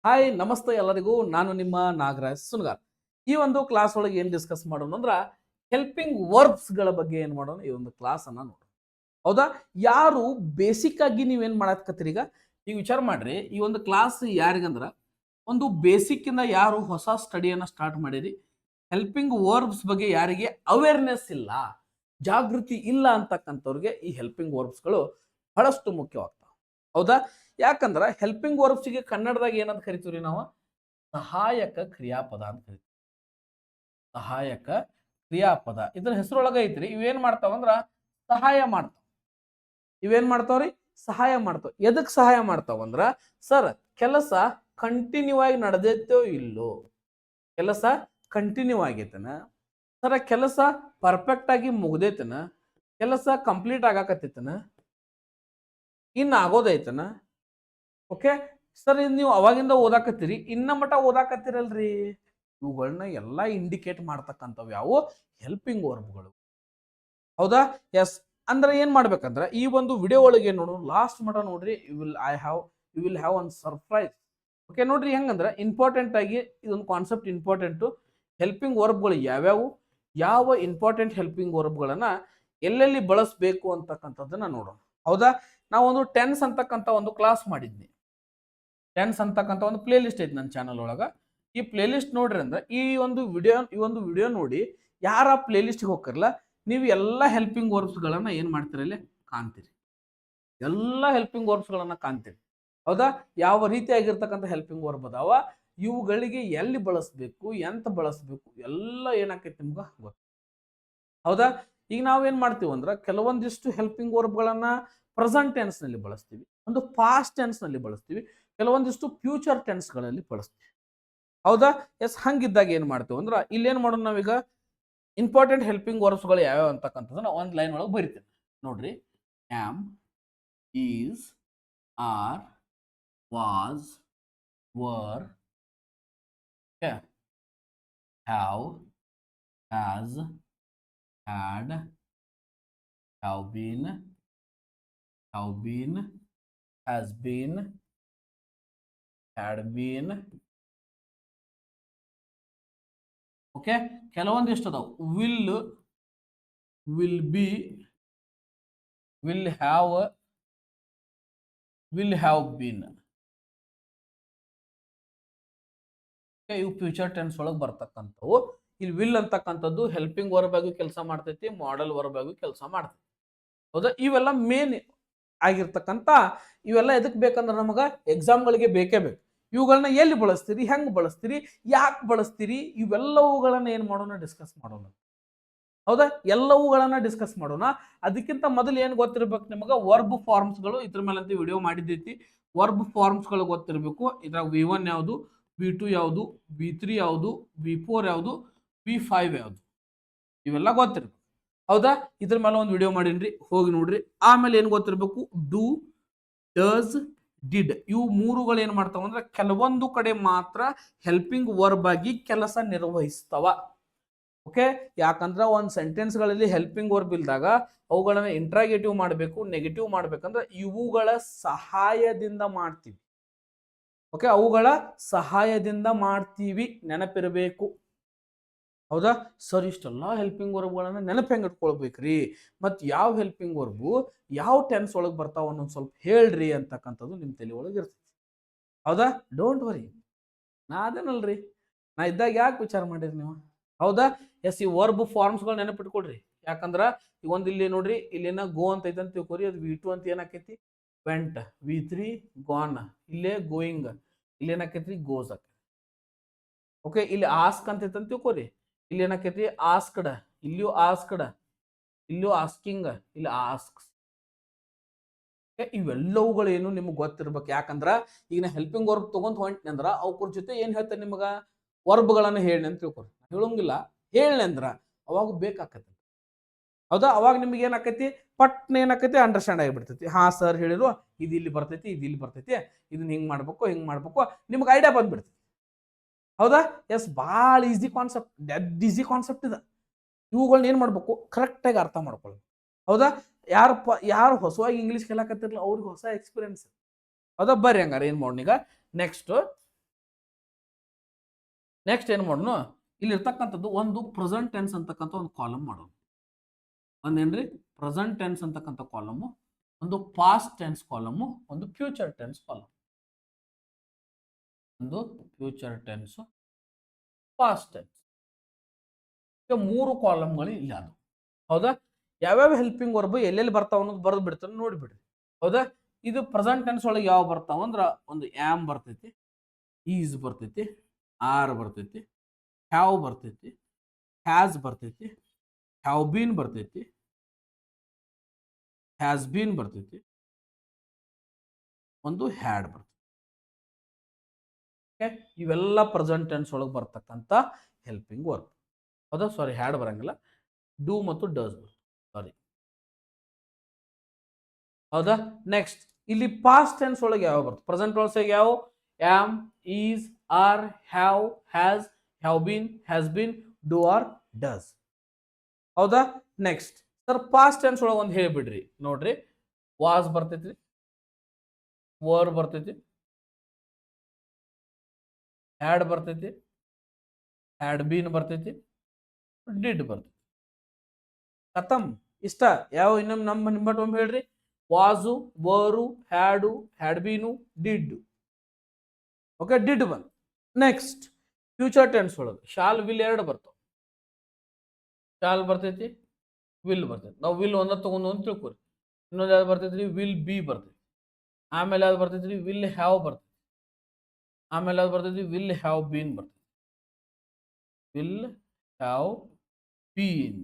Hi ನಮಸ್ತೆ ಎಲ್ಲರಿಗೂ. ನಾನು ನಿಮ್ಮ ನಾಗರಾಜ್ ಸುನ್ಗಾರ್. ಈ ಒಂದು ಕ್ಲಾಸ್ ಒಳಗೆ ಏನು ಡಿಸ್ಕಸ್ ಮಾಡೋಣ ಅಂದ್ರೆ ಹೆಲ್ಪಿಂಗ್ ವರ್ಬ್ಸ್ಗಳ ಬಗ್ಗೆ ಏನು ಮಾಡೋಣ, ಈ ಒಂದು ಕ್ಲಾಸ್ ಅನ್ನ ನೋಡೋಣ. ಹೌದಾ? ಯಾರು ಬೇಸಿಕ್ ಆಗಿ ನೀವೇನು ಮಾಡಕತ್ತೀರಿ ಈಗ ವಿಚಾರ ಮಾಡ್ರಿ. ಈ ಒಂದು ಕ್ಲಾಸ್ ಯಾರಿಗಂದ್ರ ಒಂದು ಬೇಸಿಕ್ ಇಂದ ಯಾರು ಹೊಸ ಸ್ಟಡಿಯನ್ನ ಸ್ಟಾರ್ಟ್ ಮಾಡಿರಿ, ಹೆಲ್ಪಿಂಗ್ ವರ್ಬ್ಸ್ ಬಗ್ಗೆ ಯಾರಿಗೆ ಅವೇರ್ನೆಸ್ ಇಲ್ಲ, ಜಾಗೃತಿ ಇಲ್ಲ ಅಂತಕ್ಕಂಥವ್ರಿಗೆ ಈ ಹೆಲ್ಪಿಂಗ್ ವರ್ಬ್ಸ್ಗಳು ಬಹಳಷ್ಟು ಮುಖ್ಯವಾಗ್ತವೆ. ಹೌದಾ? ಯಾಕಂದ್ರೆ ಹೆಲ್ಪಿಂಗ್ ವರ್ಬ್ಸ್ಗೆ ಕನ್ನಡದಾಗ ಏನಂತ ಕರಿತೀವಿ ನಾವು? ಸಹಾಯಕ ಕ್ರಿಯಾಪದ ಅಂತ ಕರಿತೀವಿ. ಸಹಾಯಕ ಕ್ರಿಯಾಪದ ಇದ್ರ ಹೆಸರೊಳಗ ಐತ್ರಿ. ಇವೇನ್ ಮಾಡ್ತಾವಂದ್ರ ಸಹಾಯ ಮಾಡ್ತಾವ. ಇವೇನ್ ಮಾಡ್ತಾವ್ರಿ? ಸಹಾಯ ಮಾಡ್ತಾವ. ಎದಕ್ ಸಹಾಯ ಮಾಡ್ತಾವಂದ್ರ, ಸರ್ ಕೆಲಸ ಕಂಟಿನ್ಯೂ ಆಗಿ ನಡೆದೈತೋ ಇಲ್ಲೋ, ಕೆಲಸ ಕಂಟಿನ್ಯೂ ಆಗೈತನ, ಸರ ಕೆಲಸ ಪರ್ಫೆಕ್ಟ್ ಆಗಿ ಮುಗ್ದೈತನ, ಕೆಲಸ ಕಂಪ್ಲೀಟ್ ಆಗಾಕತ್ತೈತನ, ಇನ್ನ ಆಗೋದೈತನ. ಓಕೆ ಸರ್, ನೀವು ಅವಾಗಿಂದ ಓದಾಕತ್ತೀರಿ, ಇನ್ನ ಮಟ ಓದಾಕತ್ತೀರಲ್ರಿ, ಇವುಗಳನ್ನ ಎಲ್ಲ ಇಂಡಿಕೇಟ್ ಮಾಡ್ತಕ್ಕಂಥವು ಯಾವ? ಹೆಲ್ಪಿಂಗ್ ವರ್ಬ್ಗಳು. ಹೌದಾ? ಎಸ್. ಅಂದ್ರೆ ಏನ್ ಮಾಡ್ಬೇಕಂದ್ರೆ ಈ ಒಂದು ವಿಡಿಯೋ ಒಳಗೆ ನೋಡು, ಲಾಸ್ಟ್ ಮಟ ನೋಡ್ರಿ. You will have one surprise. Okay ನೋಡ್ರಿ, ಹೆಂಗಂದ್ರೆ ಇಂಪಾರ್ಟೆಂಟ್ ಆಗಿ ಇದೊಂದು ಕಾನ್ಸೆಪ್ಟ್ ಇಂಪಾರ್ಟೆಂಟು. ಹೆಲ್ಪಿಂಗ್ ವರ್ಬ್ಗಳು ಯಾವ್ಯಾವು, ಯಾವ ಇಂಪಾರ್ಟೆಂಟ್ ಹೆಲ್ಪಿಂಗ್ ವರ್ಬ್ಗಳನ್ನ ಎಲ್ಲೆಲ್ಲಿ ಬಳಸಬೇಕು ಅಂತಕ್ಕಂಥದ್ದನ್ನ ನೋಡೋಣ. ಹೌದಾ? ನಾವೊಂದು ಟೆನ್ಸ್ ಅಂತಕ್ಕಂಥ ಒಂದು ಕ್ಲಾಸ್ ಮಾಡಿದ್ನಿ. ಟೆನ್ಸ್ ಅಂತಕ್ಕಂಥ ಒಂದು ಪ್ಲೇ ಲಿಸ್ಟ್ ಐತಿ ನನ್ನ ಚಾನಲ್ ಒಳಗ. ಈ ಪ್ಲೇ ಲಿಸ್ಟ್ ನೋಡ್ರಿ ಅಂದ್ರೆ ಈ ಒಂದು ವಿಡಿಯೋ ನೋಡಿ ಯಾರ ಪ್ಲೇ ಲಿಸ್ಟ್ಗೆ ಹೋಗ್ಕರಲ್ಲ, ನೀವು ಎಲ್ಲ ಹೆಲ್ಪಿಂಗ್ ವರ್ಬ್ಸ್ಗಳನ್ನ ಏನ್ ಮಾಡ್ತೀರಿ ಅಲ್ಲಿ ಕಾಣ್ತೀರಿ. ಎಲ್ಲ ಹೆಲ್ಪಿಂಗ್ ವರ್ಬ್ಸ್ಗಳನ್ನ ಕಾಣ್ತೀರಿ. ಹೌದಾ? ಯಾವ ರೀತಿಯಾಗಿರ್ತಕ್ಕಂಥ ಹೆಲ್ಪಿಂಗ್ ವರ್ಬ್ ಅದಾವ, ಇವುಗಳಿಗೆ ಎಲ್ಲಿ ಬಳಸಬೇಕು, ಎಂತ ಬಳಸಬೇಕು, ಎಲ್ಲ ಏನಾಕೈತಿ ನಿಮ್ಗೆ ಗೊತ್ತು. ಹೌದಾ? ಈಗ ನಾವೇನ್ ಮಾಡ್ತೀವಿ ಅಂದ್ರೆ ಕೆಲವೊಂದಿಷ್ಟು ಹೆಲ್ಪಿಂಗ್ ವರ್ಬ್ಗಳನ್ನ ಪ್ರೆಸೆಂಟ್ ಟೆನ್ಸ್ ನಲ್ಲಿ ಬಳಸ್ತೀವಿ, ಒಂದು ಪಾಸ್ಟ್ ಟೆನ್ಸ್ ನಲ್ಲಿ ಬಳಸ್ತೀವಿ, ಕೆಲವೊಂದಿಷ್ಟು ಫ್ಯೂಚರ್ ಟೆನ್ಸ್ಗಳಲ್ಲಿ ಬಳಸ್ತೀವಿ. ಹೌದಾ? ಎಸ್. ಹಂಗಿದ್ದಾಗ ಏನ್ ಮಾಡ್ತೀವಿ ಅಂದ್ರೆ ಇಲ್ಲೇನ್ ಮಾಡೋಣ ನಾವೀಗ, ಇಂಪಾರ್ಟೆಂಟ್ ಹೆಲ್ಪಿಂಗ್ ವರ್ಬ್ಸ್ಗಳು ಯಾವ್ಯಾವ ಅಂತಕ್ಕಂಥದ್ದನ್ನ ಒಂದು ಲೈನ್ ಒಳಗೆ ಬರಿತೇನೆ ನೋಡ್ರಿ. Am, is, are, was, were, have, has, had, have been, has been, had been. Okay, ಕೆಲವೊಂದಿಷ್ಟು ಅದಾವ. Will be, will have been. ಇವು ಫ್ಯೂಚರ್ ಟೆನ್ಸ್ ಒಳಗೆ ಬರ್ತಕ್ಕಂಥವು. ಇಲ್ಲಿ ವಿಲ್ ಅಂತಕ್ಕಂಥದ್ದು ಹೆಲ್ಪಿಂಗ್ ವರ್ಬ್ ಆಗಿ ಕೆಲಸ ಮಾಡ್ತೈತಿ, ಮಾಡೆಲ್ ವರ್ಬ್ ಆಗಿ ಕೆಲಸ ಮಾಡ್ತೈತಿ. ಹೌದಾ? ಇವೆಲ್ಲ ಮೇನ್ ಆಗಿರ್ತಕ್ಕಂಥ, ಇವೆಲ್ಲ ಎದಕ್ ಬೇಕಂದ್ರೆ ನಮಗ ಎಕ್ಸಾಮ್ಗಳಿಗೆ ಬೇಕೇ ಬೇಕು. ಇವುಗಳನ್ನ ಎಲ್ಲಿ ಬಳಸ್ತೀರಿ, ಹೆಂಗ್ ಬಳಸ್ತೀರಿ, ಯಾಕೆ ಬಳಸ್ತೀರಿ, ಇವೆಲ್ಲವುಗಳನ್ನ ಏನ್ ಮಾಡೋಣ, ಡಿಸ್ಕಸ್ ಮಾಡೋಣ. ಹೌದಾ? ಎಲ್ಲವುಗಳನ್ನ ಡಿಸ್ಕಸ್ ಮಾಡೋಣ. ಅದಕ್ಕಿಂತ ಮೊದಲು ಏನ್ ಗೊತ್ತಿರ್ಬೇಕು ನಿಮಗ, ವರ್ಬ್ ಫಾರ್ಮ್ಸ್ಗಳು. ಇದ್ರ ಮೇಲಂತ ವಿಡಿಯೋ ಮಾಡಿದ್ದೈತಿ. ವರ್ಬ್ ಫಾರ್ಮ್ಸ್ಗಳು ಗೊತ್ತಿರಬೇಕು. ಇದ್ರಾಗ V1 ಯಾವುದು, V2 ಯಾವುದು, V3 ಯಾವುದು, V4 ಯಾವುದು, V5 ಯಾವುದು, ಇವೆಲ್ಲ ಗೊತ್ತಿರ್ಬೇಕು. ಹೌದಾ? ಇದ್ರ ಮೇಲೆ ಒಂದು ವಿಡಿಯೋ ಮಾಡೀನ್ರಿ, ಹೋಗಿ ನೋಡ್ರಿ. ಆಮೇಲೆ ಏನ್ ಗೊತ್ತಿರ್ಬೇಕು, ಡೂ, ಡಸ್, ಡಿಡ್. ಇವು ಮೂರುಗಳು ಏನ್ ಮಾಡ್ತಾವ ಅಂದ್ರೆ ಕೆಲವೊಂದು ಕಡೆ ಮಾತ್ರ ಹೆಲ್ಪಿಂಗ್ ವರ್ಬ್ ಆಗಿ ಕೆಲಸ ನಿರ್ವಹಿಸ್ತವ. ಓಕೆ, ಯಾಕಂದ್ರೆ ಒಂದು ಸೆಂಟೆನ್ಸ್ಗಳಲ್ಲಿ ಹೆಲ್ಪಿಂಗ್ ವರ್ಬ್ ಇಲ್ದಾಗ ಅವುಗಳನ್ನ ಇಂಟ್ರಾಗೇಟಿವ್ ಮಾಡಬೇಕು, ನೆಗೆಟಿವ್ ಮಾಡ್ಬೇಕಂದ್ರೆ ಇವುಗಳ ಸಹಾಯದಿಂದ ಮಾಡ್ತೀವಿ. ಓಕೆ, ಅವುಗಳ ಸಹಾಯದಿಂದ ಮಾಡ್ತೀವಿ, ನೆನಪಿರಬೇಕು. ಹೌದಾ? ಸರ್, ಇಷ್ಟೆಲ್ಲ ಹೆಲ್ಪಿಂಗ್ ವರ್ಬ್ಗಳನ್ನ ನೆನಪು ಹೆಂಗೆ ಇಟ್ಕೊಳ್ಬೇಕ್ರಿ, ಮತ್ತು ಯಾವ ಹೆಲ್ಪಿಂಗ್ ವರ್ಬು ಯಾವ ಟೆನ್ಸ್ ಒಳಗೆ ಬರ್ತಾವ ಅನ್ನೋದು ಸ್ವಲ್ಪ ಹೇಳ್ರಿ ಅಂತಕ್ಕಂಥದ್ದು ನಿಮ್ಮ ತಲೆ ಒಳಗೆ ಇರ್ತೈತಿ. ಹೌದಾ? ಡೋಂಟ್ ವರಿ, ನಾ ಅದೇನಲ್ರಿ, ನಾ ಇದ್ದಾಗ ಯಾಕೆ ವಿಚಾರ ಮಾಡಿರಿ ನೀವು? ಹೌದಾ? ಎಸ್. ಈ ವರ್ಬ್ ಫಾರ್ಮ್ಸ್ಗಳು ನೆನಪಿಟ್ಕೊಳ್ರಿ. ಯಾಕಂದ್ರೆ ಈಗ ಒಂದು ಇಲ್ಲಿ ನೋಡ್ರಿ, ಇಲ್ಲೇನ ಗೋ ಅಂತ ಐತೆ ಅಂತ ತಿಳ್ಕೊರಿ, ಅದು V2 ಅಂತ ಏನಾಕೈತಿ, ವೆಂಟ್. V3 ಗಾನ್, ಇಲ್ಲೇ ಗೋಯಿಂಗ್, ಇಲ್ಲೇನಾಕೈತ್ರಿ ಗೋಸ್ ಆಕೈತಿ. ಓಕೆ, ಇಲ್ಲಿ ಆಸ್ಕ್ ಅಂತ ಐತೆ ಅಂತ ತಿಳ್ಕೊರಿ, ಇಲ್ಲಿ ಏನಾಕೈತಿ ಆಸ್ಕ್ಡ್, ಇಲ್ಲಿಯೂ ಆಸ್ಕ್ಡ್, ಇಲ್ಲಿಯೂ ಆಸ್ಕಿಂಗ್, ಇಲ್ಲಿ ಆಸ್ಕ್ಸ್. ಇವೆಲ್ಲವುಗಳೇನು ನಿಮ್ಗೆ ಗೊತ್ತಿರ್ಬೇಕು. ಯಾಕಂದ್ರ ಈಗ ನಾ ಹೆಲ್ಪಿಂಗ್ ವರ್ಬ್ ತಗೊಂಡ್ ಹೊಂಟ್ನಿ ಅಂದ್ರ ಅವ್ರ ಜೊತೆ ಏನ್ ಹೇಳ್ತಾರೆ ನಿಮಗ, ವರ್ಬ್ಗಳನ್ನ ಹೇಳಿ ಅಂತ ತಿಳ್ಕೊರಿ. ಹೇಳಂಗಿಲ್ಲ, ಹೇಳಿ ಅಂದ್ರ ಅವಾಗ ಬೇಕಾಕತಿ. ಹೌದಾ? ಅವಾಗ ನಿಮ್ಗೆ ಏನಾಕೈತಿ, ಪಟ್ನ ಏನಾಕೈತಿ, ಅಂಡರ್ಸ್ಟ್ಯಾಂಡ್ ಆಗಿಬಿಡ್ತೈತಿ. ಹಾ ಸರ್ ಹೇಳಿದ್ರು, ಇದು ಇಲ್ಲಿ ಬರ್ತೈತಿ, ಇದು ಇಲ್ಲಿ ಬರ್ತೈತಿ, ಇದನ್ನ ಹಿಂಗ್ ಮಾಡ್ಬೇಕು, ನಿಮ್ಗೆ ಐಡಿಯಾ ಬಂದ್ಬಿಡ್ತೈತಿ. ಹೌದಾ? ಎಸ್. ಭಾಳ easy concept, dead easy concept ಇದೆ. ಇವುಗಳನ್ನ ಏನ್ ಮಾಡ್ಬೇಕು, ಕರೆಕ್ಟ್ ಆಗಿ ಅರ್ಥ ಮಾಡ್ಕೊಳ್ಳಿ. ಹೌದಾ? ಯಾರು ಹೊಸವಾಗಿ ಇಂಗ್ಲಿಷ್ ಕಲಿಯಾಕತ್ತಿರಲ್ಲ ಅವ್ರಿಗೆ ಹೊಸ ಎಕ್ಸ್ಪೀರಿಯನ್ಸ್. ಹೌದಾ? ಬರ್ರಿ ಹಂಗಾರ ಏನ್ ಮಾಡೋಣ ಈಗ ನೆಕ್ಸ್ಟ್ ನೆಕ್ಸ್ಟ್ ಏನು ಮಾಡೋಣ, ಇಲ್ಲಿ ಇರ್ತಕ್ಕಂಥದ್ದು ಒಂದು ಪ್ರೆಸೆಂಟ್ ಟೆನ್ಸ್ ಅಂತಕ್ಕಂಥ ಒಂದು ಕಾಲಮ್ ಮಾಡೋಣ. ಒಂದೇನ್ರಿ ಪ್ರೆಸೆಂಟ್ ಟೆನ್ಸ್ ಅಂತಕ್ಕಂಥ ಕಾಲಮು, ಒಂದು ಪಾಸ್ಟ್ ಟೆನ್ಸ್ ಕಾಲಮು, ಒಂದು ಫ್ಯೂಚರ್ ಟೆನ್ಸ್ ಕಾಲಮ್. ಒಂದು ಫ್ಯೂಚರ್ ಟೆನ್ಸ್, ಪಾಸ್ಟ್ ಟೆನ್ಸ್, ಈಗ 3 ಕಾಲಮ್ಗಳು ಇಲ್ಲ ಅದು. ಹೌದಾ, ಯಾವ್ಯಾವ ಹೆಲ್ಪಿಂಗ್ ವರ್ಬ್ ಎಲ್ಲೆಲ್ಲಿ ಬರ್ತಾವ ಅನ್ನೋದು ಬರೆದು ಬಿಡ್ತಾನೆ, ನೋಡಿಬಿಡ್ರಿ. ಹೌದಾ, ಇದು ಪ್ರೆಸೆಂಟ್ ಟೆನ್ಸ್ ಒಳಗೆ ಯಾವ ಬರ್ತಾವ ಅಂದ್ರ ಒಂದು ಆಮ್ ಬರ್ತೈತಿ, ಈಸ್ ಬರ್ತೈತಿ, ಆರ್ ಬರ್ತೈತಿ, ಹ್ಯಾವ್ ಬರ್ತೈತಿ, ಹ್ಯಾಸ್ ಬರ್ತೈತಿ, ಹ್ಯಾವ್ ಬೀನ್ ಬರ್ತೈತಿ, ಹ್ಯಾಸ್ ಬೀನ್ ಬರ್ತೈತಿ, ಒಂದು ಹ್ಯಾಡ್ ಬರ್ತೈತಿ. ಇವೆಲ್ಲ ಪ್ರೆಸೆಂಟ್ ಟೆನ್ಸ್ ಒಳಗೆ ಬರ್ತಕ್ಕಂಥ ಹೆಲ್ಪಿಂಗ್ ವರ್ಬ್. ಹೌದಾ, ಸಾರಿ ಹ್ಯಾಡ್ ಬರಂಗಿಲ್ಲ, ಡೂ ಮತ್ತು ಡಸ್ ಸಾರಿ. ಹೌದಾ, ನೆಕ್ಸ್ಟ್ ಇಲ್ಲಿ ಪಾಸ್ಟ್ ಟೆನ್ಸ್ ಒಳಗೆ ಯಾವ ಬರ್ತದೆ, ಪ್ರೆಸೆಂಟ್ ಒಳಗೆ ಯಾವ am, is, are, have, has, have been, has been, do or does. ಹೌದಾ, ನೆಕ್ಸ್ಟ್ ಸರ್ ಪಾಸ್ಟ್ ಟೆನ್ಸ್ ಒಳಗೆ ಒಂದು ಹೇಳ್ಬಿಡ್ರಿ ನೋಡ್ರಿ. ವಾಸ್ ಬರ್ತೈತಿ, ವರ್ ಬರ್ತೈತಿ, ಹ್ಯಾಡ್ ಬರ್ತೈತಿ, ಹ್ಯಾಡ್ ಬೀನ್ ಬರ್ತೈತಿ, ಡಿಡ್ ಬರ್ತೈತಿ. ಖತಮ್, ಇಷ್ಟ. ಯಾವ ಇನ್ನೊಮ್ಮೆ ನಮ್ಮ ನಿಮ್ಮಟೊಮ್ಮೆ ಹೇಳ್ರಿ. Was, were, had, had been, did. Okay, did ಬಂದು. ನೆಕ್ಸ್ಟ್ ಫ್ಯೂಚರ್ ಟೆನ್ಸ್ ಒಳಗೆ ಶಾಲ್, ವಿಲ್ ಎರಡು ಬರ್ತಾವ. ಶಾಲ್ ಬರ್ತೈತಿ, ವಿಲ್ ಬರ್ತೈತಿ. ನಾವು ವಿಲ್ ಒಂದ ತಗೊಂಡು ಅಂತ ತಿಳ್ಕೊರಿ. ಇನ್ನೊಂದು ಯಾವ್ದು ಬರ್ತೈತ್ರಿ, ವಿಲ್ ಬಿ ಬರ್ತೈತಿ. ಆಮೇಲೆ ಯಾವ್ದು ಬರ್ತೈತ್ರಿ, ವಿಲ್ ಹ್ಯಾವ್ ಬರ್ತೈತಿ. ಆಮೇಲೆ ಯಾವ್ದು ಬರ್ತೈತಿ, ವಿಲ್ ಹ್ಯಾವ್ ಬೀನ್ ಬರ್ತೈತಿ. Will have bean.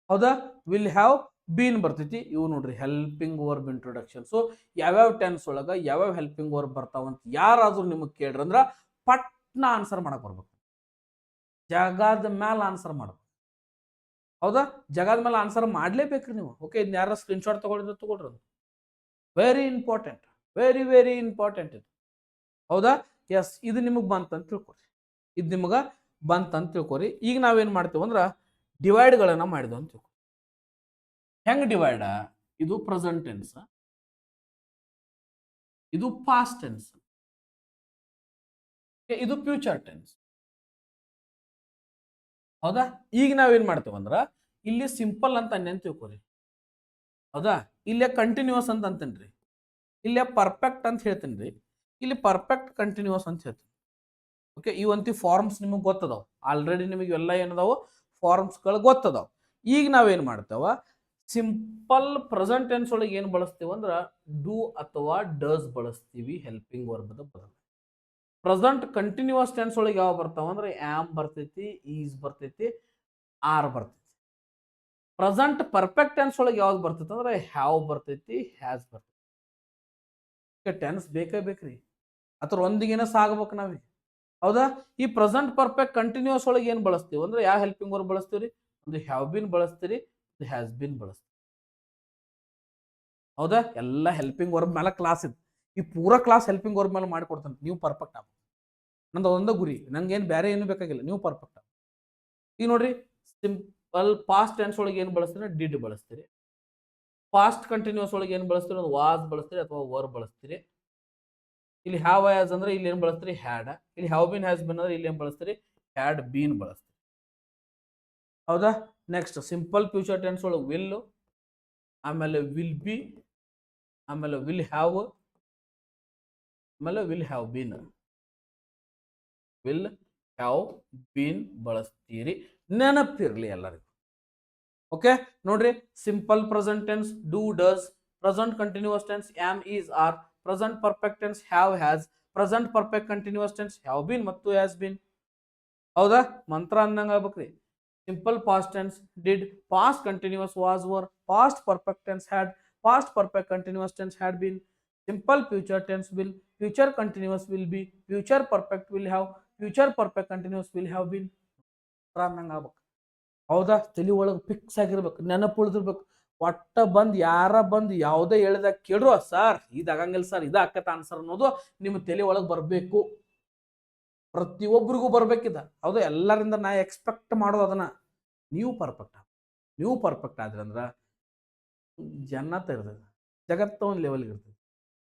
ಹೌದಾ, ವಿಲ್ ಹ್ಯಾವ್ ಬೀನ್ ಬರ್ತೈತಿ. ಇವು ನೋಡ್ರಿ ಹೆಲ್ಪಿಂಗ್ ವರ್ಬ್ ಇಂಟ್ರೊಡಕ್ಷನ್. ಸೊ ಯಾವ್ಯಾವ ಟೆನ್ಸ್ ಒಳಗ ಯಾವ್ಯಾವ ಹೆಲ್ಪಿಂಗ್ ವರ್ಬ್ ಬರ್ತಾವಂತ ಯಾರಾದ್ರೂ ನಿಮಗೆ ಕೇಳ್ರಿ ಅಂದ್ರ ಪಟ್ನ ಆನ್ಸರ್ ಮಾಡಕ್ ಬರ್ಬೇಕು. ಜಗದ ಮೇಲೆ ಆನ್ಸರ್ ಮಾಡ್ಬೇಕು. ಹೌದಾ, ಜಗದ ಮೇಲೆ ಆನ್ಸರ್ ಮಾಡ್ಲೇಬೇಕ್ರಿ ನೀವು. ಓಕೆ, ಇದನ್ನ ಯಾರ ಸ್ಕ್ರೀನ್ಶಾಟ್ ತಗೊಳಿದ್ರೆ ತಗೊಳ್ರಿ. ಅದು very important, very very important ಇದು. ಹೌದಾ, ಎಸ್, ಇದು ನಿಮಗೆ ಬಂತಂತ ತಿಳ್ಕೊರಿ. ಇದು ನಿಮಗೆ ಬಂತಂತ ತಿಳ್ಕೊರಿ. ಈಗ ನಾವೇನ್ ಮಾಡ್ತೀವಿ ಅಂದ್ರ ಡಿವೈಡ್ಗಳನ್ನ ಮಾಡಿದ್ವಿ ಅಂತ ತಿಳ್ಕೊರಿ. ಹೆಂಗ್ ಡಿವೈಡ? ಇದು ಪ್ರೆಸೆಂಟ್ ಟೆನ್ಸ್, ಇದು ಪಾಸ್ಟ್ ಟೆನ್ಸ್, ಇದು ಫ್ಯೂಚರ್ ಟೆನ್ಸ್. ಹೌದಾ, ಈಗ ನಾವೇನ್ ಮಾಡ್ತೇವೆ ಅಂದ್ರ ಇಲ್ಲಿ ಸಿಂಪಲ್ ಅಂತ ಅಂತ ತಿಳ್ಕೊರಿ. ಹೌದಾ, ಇಲ್ಲೇ ಕಂಟಿನ್ಯೂಸ್ ಅಂತ ಅಂತೇನ್ರಿ, ಇಲ್ಲೇ ಪರ್ಫೆಕ್ಟ್ ಅಂತ ಹೇಳ್ತೇನ್ರಿ, ಇಲ್ಲಿ ಪರ್ಫೆಕ್ಟ್ ಕಂಟಿನ್ಯೂಸ್ ಅಂತ ಹೇಳ್ತೀನಿ. ಓಕೆ, ಇವಂತಿ ಫಾರ್ಮ್ಸ್ ನಿಮಗೆ ಗೊತ್ತದಾವ ಆಲ್ರೆಡಿ. ನಿಮಗೆ ಎಲ್ಲ ಏನದಾವು ಫಾರ್ಮ್ಸ್ಗಳು ಗೊತ್ತದಾವ. ಈಗ ನಾವೇನ್ ಮಾಡ್ತೇವ, ಸಿಂಪಲ್ ಪ್ರೆಸೆಂಟ್ ಟೆನ್ಸ್ ಒಳಗೆ ಏನು ಬಳಸ್ತೀವಿ ಅಂದ್ರ ಡೂ ಅಥವಾ ಡಸ್ ಬಳಸ್ತೀವಿ ಹೆಲ್ಪಿಂಗ್ ವರ್ಬದ ಬದಲು. ಪ್ರೆಸೆಂಟ್ ಕಂಟಿನ್ಯೂಸ್ ಟೆನ್ಸ್ ಒಳಗೆ ಯಾವ ಬರ್ತಾವ ಅಂದ್ರೆ ಆಮ್ ಬರ್ತೈತಿ, ಈಸ್ ಬರ್ತೈತಿ, ಆರ್ ಬರ್ತೈತಿ. ಪ್ರೆಸೆಂಟ್ ಪರ್ಫೆಕ್ಟ್ ಟೆನ್ಸ್ ಒಳಗೆ ಯಾವ್ದು ಬರ್ತೈತಿ ಅಂದ್ರೆ ಹ್ಯಾವ್ ಬರ್ತೈತಿ, ಹ್ಯಾಸ್ ಬರ್ತೈತಿ. ಟೆನ್ಸ್ ಬೇಕೇ ಬೇಕ್ರಿ, ಅದ್ರ ಒಂದಿಗೇನ ಸಾಗಬೇಕು ನಾವೇ. ಹೌದಾ, ಈ ಪ್ರೆಸೆಂಟ್ ಪರ್ಫೆಕ್ಟ್ ಕಂಟಿನ್ಯೂಸ್ ಒಳಗೆ ಏನು ಬಳಸ್ತೀವಿ ಅಂದ್ರೆ ಯಾವ ಹೆಲ್ಪಿಂಗ್ ವರ್ಬ್ ಬಳಸ್ತೀವಿ? ಒಂದು ಹ್ಯಾವ್ ಬಿನ್ ಬಳಸ್ತೀರಿ, ಒಂದು ಹ್ಯಾಸ್ ಬಿನ್ ಬಳಸ್ತೀವಿ. ಹೌದಾ, ಎಲ್ಲ ಹೆಲ್ಪಿಂಗ್ ವರ್ಬ್ ಮೇಲೆ ಕ್ಲಾಸ್ ಇದೆ. ಈ ಪೂರಾ ಕ್ಲಾಸ್ ಹೆಲ್ಪಿಂಗ್ ವರ್ಬ್ ಮೇಲೆ ಮಾಡಿಕೊಡ್ತಾನೆ. ನೀವು ಪರ್ಫೆಕ್ಟ್ ಆಗ, ನಂದು ಒಂದ ಗುರಿ, ನಂಗೇನು ಬೇರೆ ಏನು ಬೇಕಾಗಿಲ್ಲ, ನೀವು ಪರ್ಫೆಕ್ಟ್ ಆಗ. ಈಗ ನೋಡ್ರಿ, ಸಿಂಪಲ್ ಪಾಸ್ಟ್ ಟೆನ್ಸ್ ಒಳಗೆ ಏನು ಬಳಸ್ತೀರಿ? ಡಿಡ್ ಬಳಸ್ತೀರಿ. ಪಾಸ್ಟ್ ಕಂಟಿನ್ಯೂಸ್ ಒಳಗೆ ಏನು ಬಳಸ್ತೀರಿ? ಒಂದು ವಾಸ್ ಬಳಸ್ತೀರಿ ಅಥವಾ ವರ್ ಬಳಸ್ತೀರಿ. ಇಲ್ಲಿ ಹ್ಯಾವ್ ಹ್ಯಾಸ್ ಅಂದ್ರೆ ಇಲ್ಲಿ ಏನು ಬಳಸ್ತೀರಿ? ಹ್ಯಾಡ್. ಇಲ್ಲಿ ಹ್ಯಾವ್ ಬಿನ್ ಹ್ಯಾಸ್ ಬಿನ್ ಅಂದ್ರೆ ಇಲ್ಲಿ ಏನು ಬಳಸ್ತೀರಿ? ಹ್ಯಾಡ್ ಬೀನ್ ಬಳಸ್ತೀರಿ. ಹೌದಾ, ನೆಕ್ಸ್ಟ್ ಸಿಂಪಲ್ ಫ್ಯೂಚರ್ ಟೆನ್ಸ್ ಒಳಗೆ ವಿಲ್, ಆಮೇಲೆ ವಿಲ್ ಬಿ, ಆಮೇಲೆ ವಿಲ್ ಹ್ಯಾವ್, ಆಮೇಲೆ will have been. Will have been ಬಳಸ್ತೀರಿ, ನೆನಪಿರ್ಲಿ ಎಲ್ಲರಿಗೂ. ಓಕೆ, ನೋಡ್ರಿ, simple present tense do does, present continuous tense am is are, present perfect tense have has, present perfect continuous tense have been ಮತ್ತು has been. ಹೌದಾ, ಮಂತ್ರ ಅಂದಂಗ ಆಗ್ಬೇಕ್ರಿ. Simple past tense did, past continuous was were, past perfect tense had, past perfect continuous tense had been. Simple future tense will, future continuous will be, future perfect will have, future perfect continuous will have been. ಅಂದಂಗ ಆಗ್ಬೇಕು. ಹೌದಾ, ತಲೆ ಒಳಗೆ fix ಆಗಿರ್ಬೇಕು, ನೆನಪು ಉಳಿದಿರ್ಬೇಕು. ಒಟ್ಟ ಬಂದ್ ಯಾರ ಬಂದ್ ಯಾವುದೇ ಹೇಳಿದಾಗ ಕೇಳ್ರು, ಸರ್ ಇದಾಗಂಗಿಲ್ಲ ಸರ್, ಇದ ಅಕ್ಕತ ಆನ್ಸರ್ ಅನ್ನೋದು ನಿಮ್ಮ ತಲೆ ಒಳಗೆ ಬರಬೇಕು. ಪ್ರತಿಯೊಬ್ಬರಿಗೂ ಬರ್ಬೇಕಿದ. ಹೌದಾ, ಎಲ್ಲರಿಂದ ನಾ ಎಕ್ಸ್ಪೆಕ್ಟ್ ಮಾಡೋದು ಅದನ್ನ. ನೀವು ಪರ್ಫೆಕ್ಟ್ ಆದ್ರಿ ಅಂದ್ರ ಜನ್ನತ ಇರ್ತದೆ, ಜಗತ್ತ ಒಂದು ಲೆವೆಲ್ಗೆ ಇರ್ತದೆ.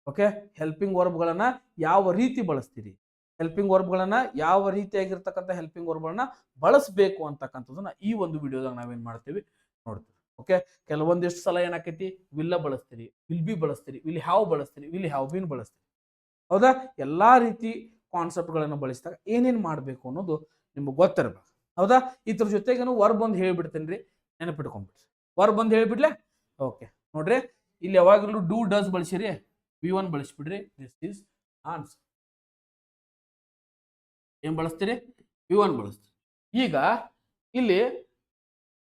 ಓಕೆ, ಹೆಲ್ಪಿಂಗ್ ವರ್ಬ್ಗಳನ್ನ ಯಾವ ರೀತಿ ಬಳಸ್ತೀರಿ? ಹೆಲ್ಪಿಂಗ್ ವರ್ಬ್ಗಳನ್ನ ಯಾವ ರೀತಿಯಾಗಿರ್ತಕ್ಕಂಥ ಹೆಲ್ಪಿಂಗ್ ವರ್ಬ್ಗಳನ್ನ ಬಳಸಬೇಕು ಅಂತಕ್ಕಂಥದ್ದನ್ನ ಈ ಒಂದು ವಿಡಿಯೋದಾಗ ನಾವೇನ್ ಮಾಡ್ತೀವಿ ನೋಡ್ತೀವಿ. ಓಕೆ, ಕೆಲವೊಂದಿಷ್ಟು ಸಲ ಏನಾಕೈತಿ ವಿಲ್ಲ ಬಳಸ್ತೀರಿ, ವಿಲ್ ಬಿ ಬಳಸ್ತೀರಿ, ವಿಲ್ ಹ್ಯಾವ್ ಬಳಸ್ತೀರಿ, ವಿಲ್ ಹ್ಯಾವ್ ಬಿನ್ ಬಳಸ್ತೀರಿ. ಹೌದಾ, ಎಲ್ಲಾ ರೀತಿ ಕಾನ್ಸೆಪ್ಟ್ಗಳನ್ನು ಬಳಸಿದಾಗ ಏನೇನ್ ಮಾಡಬೇಕು ಅನ್ನೋದು ನಿಮ್ಗೆ ಗೊತ್ತಿರ್ಬೇಕು. ಹೌದಾ, ಇದ್ರ ಜೊತೆಗೇನು ವರ್ಬ್ ಒಂದು ಹೇಳ್ಬಿಡ್ತೇನೆ ರೀ, ನೆನಪಿಟ್ಕೊಂಡ್ಬಿಡ್ರಿ. ವರ್ಬ್ ಒಂದು ಹೇಳ್ಬಿಡ್ಲೆ. ಓಕೆ ನೋಡ್ರಿ, ಇಲ್ಲಿ ಯಾವಾಗಲೂ ಡೂ ಡಸ್ ಬಳಸಿರಿ, V1 ಬಳಸ್ಬಿಡ್ರಿ. This is answer. ಏನ್ ಬಳಸ್ತೀರಿ? V1 ಬಳಸ್ತೀರಿ. ಈಗ ಇಲ್ಲಿ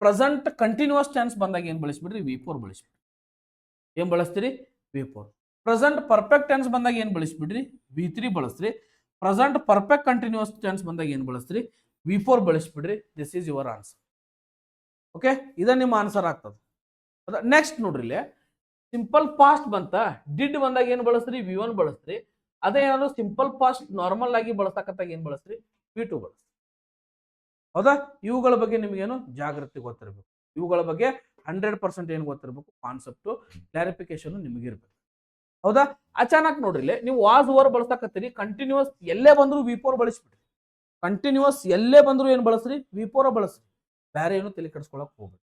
ಪ್ರೆಸೆಂಟ್ ಕಂಟಿನ್ಯೂಸ್ ಟೆನ್ಸ್ ಬಂದಾಗ ಏನ್ ಬಳಸ್ಬಿಡ್ರಿ? V4 ಬಳಸ್ಬಿಡ್ರಿ. ಏನ್ ಬಳಸ್ತೀರಿ? V4. ಪ್ರೆಸೆಂಟ್ ಪರ್ಫೆಕ್ಟ್ ಟೆನ್ಸ್ ಬಂದಾಗ ಏನ್ ಬಳಸ್ಬಿಡ್ರಿ? V3 ಬಳಸ್ರಿ. ಪ್ರೆಸೆಂಟ್ ಪರ್ಫೆಕ್ಟ್ ಕಂಟಿನ್ಯೂಸ್ ಟೆನ್ಸ್ ಬಂದಾಗ ಏನ್ ಬಳಸ್ತೀರಿ? V4 ಬಳಸ್ಬಿಡ್ರಿ. This is your answer. Okay, ಇದ ನಿಮ್ಮ ಆನ್ಸರ್ ಆಗ್ತದೆ. ನೆಕ್ಸ್ಟ್ ನೋಡ್ರಿ, ಇಲ್ಲಿ ಸಿಂಪಲ್ ಪಾಸ್ಟ್ ಬಂತ, ಡಿಡ್ ಬಂದಾಗ ಏನ್ ಬಳಸ್ರಿ? V1 ಬಳಸ್ರಿ. ಅದೇ ಏನಾದ್ರು ಸಿಂಪಲ್ ಪಾಸ್ಟ್ ನಾರ್ಮಲ್ ಆಗಿ ಬಳಸಕತ್ತಾಗ ಏನ್ ಬಳಸ್ರಿ? V2 ಬಳಸ್ರಿ. ಹೌದಾ, ಇವುಗಳ ಬಗ್ಗೆ ನಿಮ್ಗೇನು ಜಾಗೃತಿ ಗೊತ್ತಿರಬೇಕು. ಇವುಗಳ ಬಗ್ಗೆ 100% ಏನ್ ಗೊತ್ತಿರಬೇಕು? ಕಾನ್ಸೆಪ್ಟ್ ಕ್ಲಾರಿಫಿಕೇಶನ್ ನಿಮಗಿರ್ಬೇಕು. ಹೌದಾ, ಅಚಾನಕ್ ನೋಡ್ರಿ, ನೀವು ವಾಸ್ ಓವರ್ ಬಳಸಕತ್ತೀರಿ, ಕಂಟಿನ್ಯೂಸ್ ಎಲ್ಲೇ ಬಂದ್ರು V4 ಬಳಸ್ಬಿಡ್ರಿ. ಕಂಟಿನ್ಯೂಸ್ ಎಲ್ಲೇ ಬಂದ್ರು ಏನ್ ಬಳಸ್ರಿ? V4 ಬಳಸ್ರಿ. ಬೇರೆ ಏನು ತಲೆ ಕೆಡಿಸ್ಕೊಳಕ್ ಹೋಗ್ಬೇಡಿ.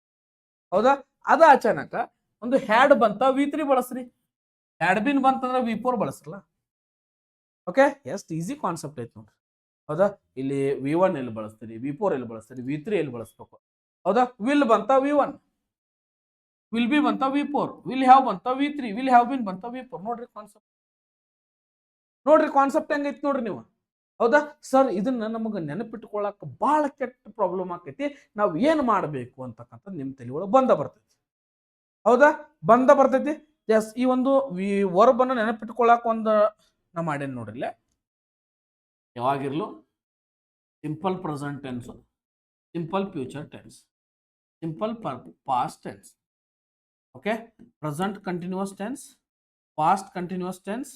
ಹೌದಾ, ಅದ ಅಚಾನಕ ಒಂದು ಹ್ಯಾಡ್ ಬಂತ, V3 ಬಳಸ್ರಿ. ಹ್ಯಾಡ್ ಬಿನ್ ಬಂತಂದ್ರೆ V4 ಬಳಸ್ರಲ್ಲ. ಓಕೆ, ಎಷ್ಟು ಈಸಿ ಕಾನ್ಸೆಪ್ಟ್ ಐತಿ ನೋಡ್ರಿ. ಹೌದಾ, ಇಲ್ಲಿ V1 ಎಲ್ಲಿ ಬಳಸ್ತೀರಿ, V4 ಎಲ್ಲಿ ಬಳಸ್ತೀರಿ, V3 ಎಲ್ಲಿ ಬಳಸ್ಬೇಕು. ಹೌದಾ, ವಿಲ್ ಬಂತ V1, ವಿಲ್ ಬಿ ಬಂತ V4, ವಿಲ್ ಹ್ಯಾವ್ ಬಂತ V3, ವಿಲ್ ಹ್ಯಾವ್ ಬಿನ್ ಬಂತ V4. ನೋಡ್ರಿ ಕಾನ್ಸೆಪ್ಟ್, ನೋಡ್ರಿ ಕಾನ್ಸೆಪ್ಟ್ ಹೆಂಗೈತಿ ನೋಡ್ರಿ ನೀವು. ಹೌದಾ ಸರ್, ಇದನ್ನ ನಮಗೆ ನೆನಪಿಟ್ಕೊಳ್ಳಾಕ ಬಹಳ ಕೆಟ್ಟ ಪ್ರಾಬ್ಲಮ್ ಆಕೈತಿ. ನಾವು ಏನ್ ಮಾಡಬೇಕು ಅಂತಕ್ಕಂಥದ್ದು ನಿಮ್ ತಲೆ ಒಳಗೆ ಬಂದ ಬರ್ತೈತಿ. ಹೌದಾ, ಬಂದ ಬರ್ತೈತಿ. ಎಸ್, ಈ ಒಂದು ವರ್ಬ್ ಅನ್ನ ನೆನಪಿಟ್ಕೊಳ್ಳಾಕ ಒಂದು ನಾ ಮಾಡೇನ್ ನೋಡ್ರಿಲ್ಲ. ಯಾವಾಗಿರ್ಲು simple present tense, simple future tense, simple past tense. Okay, present continuous tense, past continuous tense,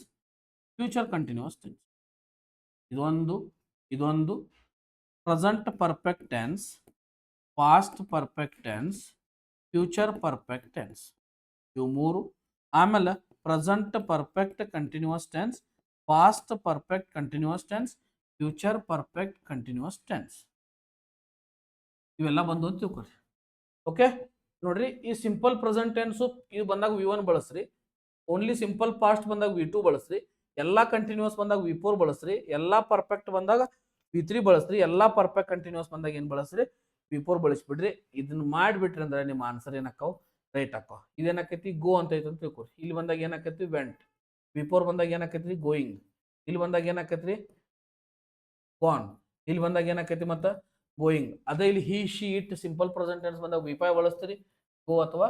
future continuous tense. ಇದೊಂದು present perfect tense, past perfect tense, future perfect tense. ಇವು ಮೂರು. ಆಮೇಲೆ present perfect continuous tense, past perfect continuous tense, future perfect continuous tense. ಇವೆಲ್ಲ ಬಂದು ಅಂತ ತಿಳ್ಕೊರಿ. Okay ನೋಡ್ರಿ, ಈ simple present tens ಇದು ಬಂದಾಗ V1 ಬಳಸ್ರಿ. ಓನ್ಲಿ ಸಿಂಪಲ್ ಪಾಸ್ಟ್ ಬಂದಾಗ V2 ಬಳಸ್ರಿ. ಎಲ್ಲಾ ಕಂಟಿನ್ಯೂಸ್ ಬಂದಾಗ V4 ಬಳಸ್ರಿ. ಎಲ್ಲಾ ಪರ್ಫೆಕ್ಟ್ ಬಂದಾಗ V3 ಬಳಸ್ರಿ. ಎಲ್ಲಾ ಪರ್ಫೆಕ್ಟ್ ಕಂಟಿನ್ಯೂಸ್ ಬಂದಾಗ ಏನ್ ಬಳಸ್ರಿ? V4 ಬಳಸ್ಬಿಡ್ರಿ. ಇದನ್ನ ಮಾಡ್ಬಿಟ್ರಿ ಅಂದ್ರೆ ನಿಮ್ಮ ಆನ್ಸರ್ ಏನಾಕವ್? ರೈಟ್ ಹಾಕೋ. ಇದೇನಾಕೈತಿ? ಗೋ ಅಂತ ಐತೆ ಅಂತ ತಿಳ್ಕೊರಿ. ಇಲ್ಲಿ ಬಂದಾಗ ಏನಾಕೈತಿ? ವೆಂಟ್. V4 ಬಂದಾಗ ಏನಾಕೈತ್ರಿ? ಗೋಯಿಂಗ್. ಇಲ್ಲಿ ಬಂದಾಗ ಏನಾಕೈತ್ರಿ? ಗಾನ್. ಇಲ್ಲಿ ಬಂದಾಗ ಏನಾಕೈತಿ? ಮತ್ತ ಗೋಯಿಂಗ್. ಅದೇ ಇಲ್ಲಿ he she it simple present tense ಬಂದಾಗ V5 ಬಳಸ್ತೀರಿ. ಗೋ ಅಥವಾ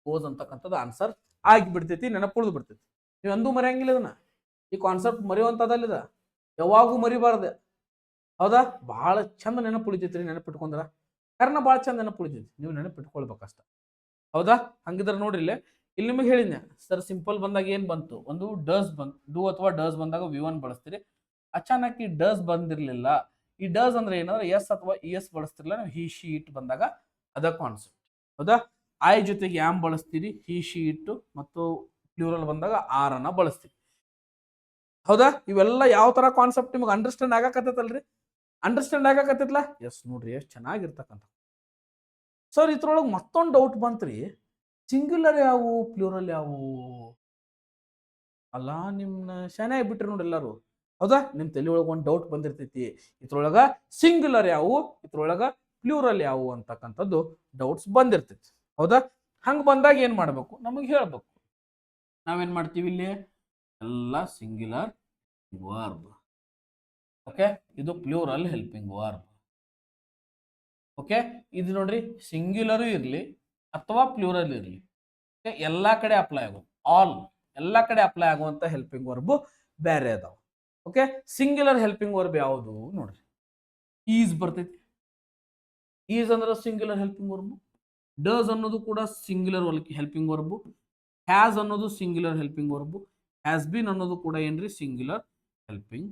ಗೋಸ್ ಅಂತಕ್ಕಂಥದ್ದು ಆನ್ಸರ್ ಆಗಿಬಿಡ್ತೈತಿ, ನೆನಪುಳಿದು ಬಿಡ್ತೈತಿ. ನೀವು ಎಂದೂ ಮರೆಯಂಗಿಲ್ಲ ಇದನ್ನ. ಈ ಕಾನ್ಸೆಪ್ಟ್ ಮರೆಯುವಂಥದ್ದಲ್ಲಿದ, ಯಾವಾಗೂ ಮರಿಬಾರ್ದು. ಹೌದಾ, ಬಹಳ ಚಂದ ನೆನಪು ಉಳಿತೈತ್ರಿ ನೆನಪಿಟ್ಕೊಂಡ್ರ. ಕಾರಣ ಬಹಳ ಚಂದ ನೆನಪು ಉಳಿತೈತಿ, ನೀವು ನೆನಪಿಟ್ಕೊಳ್ಬೇಕಷ್ಟ. ಹೌದಾ, ಹಂಗಿದ್ರೆ ನೋಡ್ರಿ ಇಲ್ಲಿ ನಿಮಗೆ ಹೇಳಿದ್ನೆ ಸರ್, ಸಿಂಪಲ್ ಬಂದಾಗ ಏನ್ ಬಂತು? ಒಂದು ಡಸ್ ಬಂತು. ಡೂ ಅಥವಾ ಡಸ್ ಬಂದಾಗ V1 ಬಳಸ್ತೀರಿ. Achanak he does ಬಂದಿರ್ಲಿಲ್ಲ. He does ಅಂದ್ರೆ ಏನಂದ್ರೆ ಎಸ್ ಅಥವಾ ES ಬಳಸ್ತಿರ್ಲಿಲ್ಲ. ನೀವು ಹಿ ಶಿ ಇಟ್ ಬಂದಾಗ ಅದ ಕಾನ್ಸೆಪ್ಟ್. ಹೌದಾ, ಐ ಜೊತೆಗೆ ಆಮ್ ಬಳಸ್ತೀರಿ. ಹಿ ಶಿ ಇಟ್ ಮತ್ತು ಪ್ಲೂರಲ್ ಬಂದಾಗ ಆರ್ ಅನ್ನ ಬಳಸ್ತೀರಿ. ಹೌದಾ, ಇವೆಲ್ಲ ಯಾವ ತರ ಕಾನ್ಸೆಪ್ಟ್ ನಿಮಗೆ ಅಂಡರ್ಸ್ಟ್ಯಾಂಡ್ ಆಗಕತ್ತೈತಲ್ರಿ? ಅಂಡರ್ಸ್ಟ್ಯಾಂಡ್ ಆಗಕತ್ತೈತ್ಲ? ಎಸ್ ನೋಡ್ರಿ, ಎಷ್ಟು ಚೆನ್ನಾಗಿರ್ತಕ್ಕಂಥ. ಸರ್, ಇದ್ರೊಳಗೆ ಮತ್ತೊಂದು ಡೌಟ್ ಬಂತ್ರಿ, ಸಿಂಗ್ಯುಲರ್ ಯಾವು, ಪ್ಲೂರಲ್ ಯಾವು? ಅಲ್ಲ, ನಿಮ್ನ ಶಾನೆ ಆಗ್ಬಿಟ್ರಿ ನೋಡಿ ಎಲ್ಲಾರು. ಹೌದಾ, ನಿಮ್ ತಲೆ ಒಳಗೆ ಒಂದು ಡೌಟ್ ಬಂದಿರ್ತೈತಿ, ಇದ್ರೊಳಗ ಸಿಂಗ್ಯುಲರ್ ಯಾವು, ಇದ್ರೊಳಗ ಪ್ಲೂರಲ್ ಯಾವು ಅಂತಕ್ಕಂಥದ್ದು ಡೌಟ್ಸ್ ಬಂದಿರ್ತೈತಿ. ಹೌದಾ, ಹಂಗ ಬಂದಾಗ ಏನ್ ಮಾಡ್ಬೇಕು? ನಮಗೆ ಹೇಳ್ಬೇಕು. ನಾವೇನ್ ಮಾಡ್ತೀವಿ? ಇಲ್ಲಿ ಎಲ್ಲ ಸಿಂಗ್ಯುಲರ್ ವರ್ಬ್. ಓಕೆ, ಇದು ಪ್ಲೂರಲ್ ಹೆಲ್ಪಿಂಗ್ ವರ್ಬ್. ಓಕೆ, ಇದು ನೋಡ್ರಿ, ಸಿಂಗ್ಯುಲರ್ ಇರ್ಲಿ ಅಥವಾ ಪ್ಲೂರಲ್ ಇರ್ಲಿ, ಎಲ್ಲಾ ಕಡೆ ಅಪ್ಲೈ ಆಗೋ, ಆಲ್ ಎಲ್ಲಾ ಕಡೆ ಅಪ್ಲೈ ಆಗುವಂತ ಹೆಲ್ಪಿಂಗ್ ವರ್ಬ್ ಬೇರೆ ಅದಾವ. ಓಕೆ, ಸಿಂಗ್ಯುಲರ್ ಹೆಲ್ಪಿಂಗ್ ವರ್ಬ್ ಯಾವುದು ನೋಡ್ರಿ? ಈಸ್ ಬರ್ತೈತಿ. ಈಸ್ ಅಂದ್ರೆ ಸಿಂಗ್ಯುಲರ್ ಹೆಲ್ಪಿಂಗ್ ವರ್ಬ್. ಡಸ್ ಅನ್ನೋದು ಕೂಡ ಸಿಂಗ್ಯುಲರ್ ಹೆಲ್ಪಿಂಗ್ ವರ್ಬ್. ಹ್ಯಾಸ್ ಅನ್ನೋದು singular helping verb. Has been ಅನ್ನೋದು ಕೂಡ ಏನ್ರಿ? Singular helping.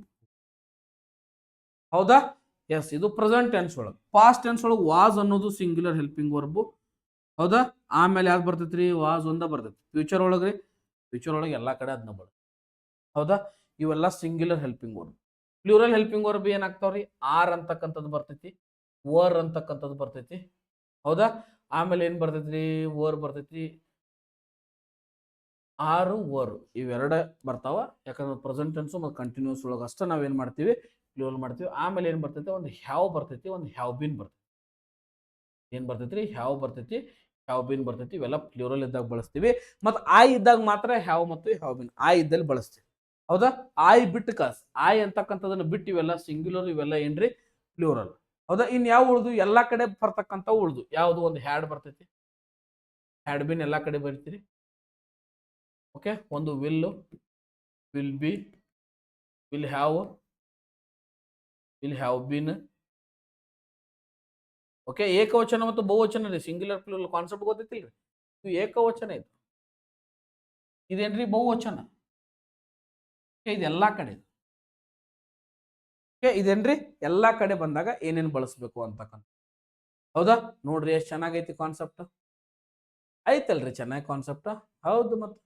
ಹೌದಾ, ಎಸ್, ಇದು ಪ್ರೆಸೆಂಟ್ ಟೆನ್ಸ್ ಒಳಗೆ. ಪಾಸ್ಟ್ ಟೆನ್ಸ್ ಒಳಗೆ ವಾಸ್ ಅನ್ನೋದು ಸಿಂಗ್ಯುಲರ್ ಹೆಲ್ಪಿಂಗ್ ವರ್ಬ್. ಹೌದಾ, ಆಮೇಲೆ ಯಾವ್ದು ಬರ್ತೈತ್ರಿ? ವಾಸ್ ಒಂದ ಬರ್ತೈತಿ. ಫ್ಯೂಚರ್ ಒಳಗ್ರಿ, ಫ್ಯೂಚರ್ ಒಳಗೆ ಎಲ್ಲಾ ಕಡೆ ಅದನ್ನ ಬರ್ತೈತಿ. ಹೌದಾ, ಇವೆಲ್ಲ singular helping verb. Plural helping verb ಏನಾಗ್ತಾವ್ರಿ ಆರ್ ಅಂತಕ್ಕಂಥದ್ದು ಬರ್ತೈತಿ, ವರ್ ಅಂತಕ್ಕಂಥದ್ದು ಬರ್ತೈತಿ. ಹೌದಾ? ಆಮೇಲೆ ಏನ್ ಬರ್ತೈತ್ರಿ ವರ್ ಬರ್ತೈತಿ, ಆರು ವರ್ ಇವೆರಡ ಬರ್ತಾವ. ಯಾಕಂದ್ರೆ ಪ್ರೆಸೆಂಟ್ ಟೆನ್ಸ್ ಮತ್ತು ಕಂಟಿನ್ಯೂಸ್ ಒಳಗೆ ಅಷ್ಟೇ ನಾವೇನ್ ಮಾಡ್ತೀವಿ ಪ್ಲೂರಲ್ ಮಾಡ್ತೀವಿ. ಆಮೇಲೆ ಏನ್ ಬರ್ತೈತಿ ಒಂದು ಹ್ಯಾವ್ ಬರ್ತೈತಿ, ಒಂದು ಹ್ಯಾವ್ ಬಿನ್ ಬರ್ತೈತಿ. ಏನ್ ಬರ್ತೈತ್ರಿ ಹ್ಯಾವ್ ಬರ್ತೈತಿ, ಹ್ಯಾವ್ ಬಿನ್ ಬರ್ತೈತಿ. ಇವೆಲ್ಲ ಪ್ಲೂರಲ್ ಇದ್ದಾಗ ಬಳಸ್ತೀವಿ. ಮತ್ತು ಆಯ್ ಇದ್ದಾಗ ಮಾತ್ರ ಹ್ಯಾವ್ ಮತ್ತು ಹ್ಯಾವ್ ಬಿನ್ ಆಯ್ ಇದ್ದಲ್ಲಿ ಬಳಸ್ತೀವಿ. ಹೌದಾ? ಆಯ್ ಬಿಟ್ಟು ಕಾಸ್ ಆಯ್ ಅಂತಕ್ಕಂಥದನ್ನ ಬಿಟ್ಟು ಇವೆಲ್ಲ ಸಿಂಗ್ಯುಲರ್, ಇವೆಲ್ಲ ಏನ್ರಿ ಪ್ಲೂರಲ್. ಹೌದಾ? ಇನ್ ಯಾವ ಉಳ್ದು ಎಲ್ಲಾ ಕಡೆ ಬರ್ತಕ್ಕಂಥ ಉಳ್ದು ಯಾವ್ದು ಒಂದು ಹ್ಯಾಡ್ ಬರ್ತೈತಿ, ಹ್ಯಾಡ್ ಬಿನ್ ಎಲ್ಲಾ ಕಡೆ ಬರ್ತೀರಿ. ಓಕೆ, ಒಂದು will, will be, will have bin. Okay, ಏಕವಚನ ಮತ್ತು ಬಹುವಚನ ರೀ, ಸಿಂಗ್ಯುಲರ್ ಪ್ಲೂರಲ್ ಕಾನ್ಸೆಪ್ಟ್ ಗೊತ್ತೈತಿಲ್ರಿ. ಇದು ಏಕವಚನ, ಇದೇನ್ರಿ ಬಹುವಚನ. ಇದೆಲ್ಲಾ ಕಡೆ ಇದೇನ್ರಿ ಎಲ್ಲಾ ಕಡೆ ಬಂದಾಗ ಏನೇನ್ ಬಳಸ್ಬೇಕು ಅಂತಕ್ಕಂಥ. ಹೌದಾ? ನೋಡ್ರಿ ಎಷ್ಟು ಚೆನ್ನಾಗೈತಿ ಕಾನ್ಸೆಪ್ಟ್. ಐತಲ್ರಿ ಚೆನ್ನಾಗಿ ಕಾನ್ಸೆಪ್ಟ್. ಹೌದು, ಮತ್ತೆ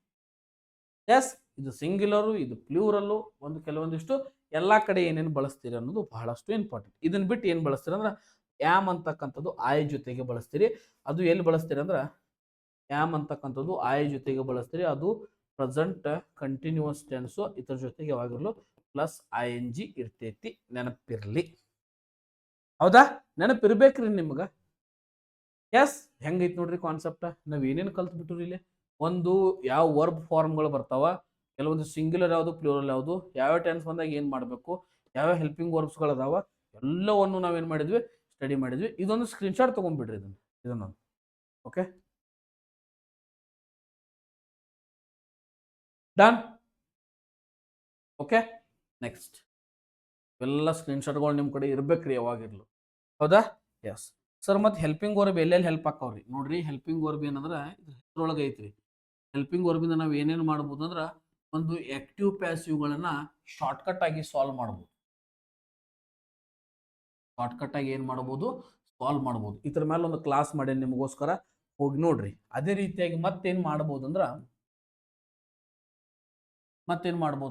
ಎಸ್ ಇದು ಸಿಂಗ್ಯುಲರು, ಇದು ಪ್ಲೂರಲ್ಲು, ಒಂದು ಕೆಲವೊಂದಿಷ್ಟು ಎಲ್ಲಾ ಕಡೆ ಏನೇನು ಬಳಸ್ತೀರಿ ಅನ್ನೋದು ಬಹಳಷ್ಟು ಇಂಪಾರ್ಟೆಂಟ್. ಇದನ್ನ ಬಿಟ್ಟು ಏನ್ ಬಳಸ್ತೀರಿ ಅಂದ್ರೆ ಆಮ್ ಅಂತಕ್ಕಂಥದ್ದು ಆಯ್ ಜೊತೆಗೆ ಬಳಸ್ತೀರಿ. ಅದು ಎಲ್ಲಿ ಬಳಸ್ತೀರಿ ಅಂದ್ರೆ ಆಮ್ ಅಂತಕ್ಕಂಥದ್ದು ಆಯ್ ಜೊತೆಗೆ ಬಳಸ್ತೀರಿ. ಅದು ಪ್ರೆಸೆಂಟ್ ಕಂಟಿನ್ಯೂಸ್ ಟೆನ್ಸು, ಇದ್ರ ಜೊತೆಗೆ ಯಾವಾಗಿರ್ಲು ಪ್ಲಸ್ ಐ ಎನ್ ಜಿ ಇರ್ತೈತಿ, ನೆನಪಿರ್ಲಿ. ಹೌದಾ? ನೆನಪಿರ್ಬೇಕ್ರಿ ನಿಮ್ಗ. ಎಸ್ ಹೆಂಗೈತಿ ನೋಡ್ರಿ ಕಾನ್ಸೆಪ್ಟ್. ನಾವ್ ಏನೇನು ಕಲ್ತ್ ಬಿಟ್ರಿ ಇಲ್ಲಿ. ಒಂದು ಯಾವ ವರ್ಬ್ ಫಾರ್ಮ್ಗಳು ಬರ್ತಾವ, ಕೆಲವೊಂದು ಸಿಂಗ್ಯುಲರ್ ಯಾವುದು ಪ್ಲೂರಲ್ ಯಾವುದು, ಯಾವ ಟೆನ್ಸ್ ಬಂದಾಗ ಏನ್ ಮಾಡಬೇಕು, ಯಾವ ಹೆಲ್ಪಿಂಗ್ ವರ್ಬ್ಸ್ಗಳು ಅದಾವ, ಎಲ್ಲವನ್ನು ನಾವೇನ್ ಮಾಡಿದ್ವಿ ಸ್ಟಡಿ ಮಾಡಿದ್ವಿ. ಇದೊಂದು ಸ್ಕ್ರೀನ್ಶಾಟ್ ತಗೊಂಡ್ಬಿಡ್ರಿ ಇದನ್ನೊಂದು. Okay, done. ಓಕೆ, ನೆಕ್ಸ್ಟ್ ಎಲ್ಲ ಸ್ಕ್ರೀನ್ಶಾಟ್ಗಳು ನಿಮ್ಮ ಕಡೆ ಇರ್ಬೇಕ್ರಿ ಯಾವಾಗಿರ್ಲು. ಹೌದಾ? Yes sir. ಮತ್ತೆ ಹೆಲ್ಪಿಂಗ್ ವರ್ಬ್ ಎಲ್ಲೆಲ್ಲಿ ಹೆಲ್ಪ್ ಆಕಾವ್ರಿ ನೋಡ್ರಿ. ಹೆಲ್ಪಿಂಗ್ ವರ್ಬ್ ಏನಂದ್ರೆ ಇದ್ರೊಳಗೆ ಐತ್ರಿ. ಹೆಲ್ಪಿಂಗ್ ವರ್ಬಿಂದ ನಾವು ಏನೇನು ಮಾಡ್ಬೋದು ಅಂದ್ರೆ ಒಂದು ಆಕ್ಟಿವ್ ಪ್ಯಾಸಿವ್ಗಳನ್ನ ಶಾರ್ಟ್ಕಟ್ ಆಗಿ ಸಾಲ್ವ್ ಮಾಡ್ಬೋದು. ಶಾರ್ಟ್ಕಟ್ ಆಗಿ ಏನ್ ಮಾಡ್ಬೋದು ಸಾಲ್ವ್ ಮಾಡ್ಬೋದು. ಇದ್ರ ಮೇಲೆ ಒಂದು ಕ್ಲಾಸ್ ಮಾಡಿ ನಿಮಗೋಸ್ಕರ, ಹೋಗಿ ನೋಡ್ರಿ. ಅದೇ ರೀತಿಯಾಗಿ ಮತ್ತೇನ್ ಮಾಡ್ಬೋದು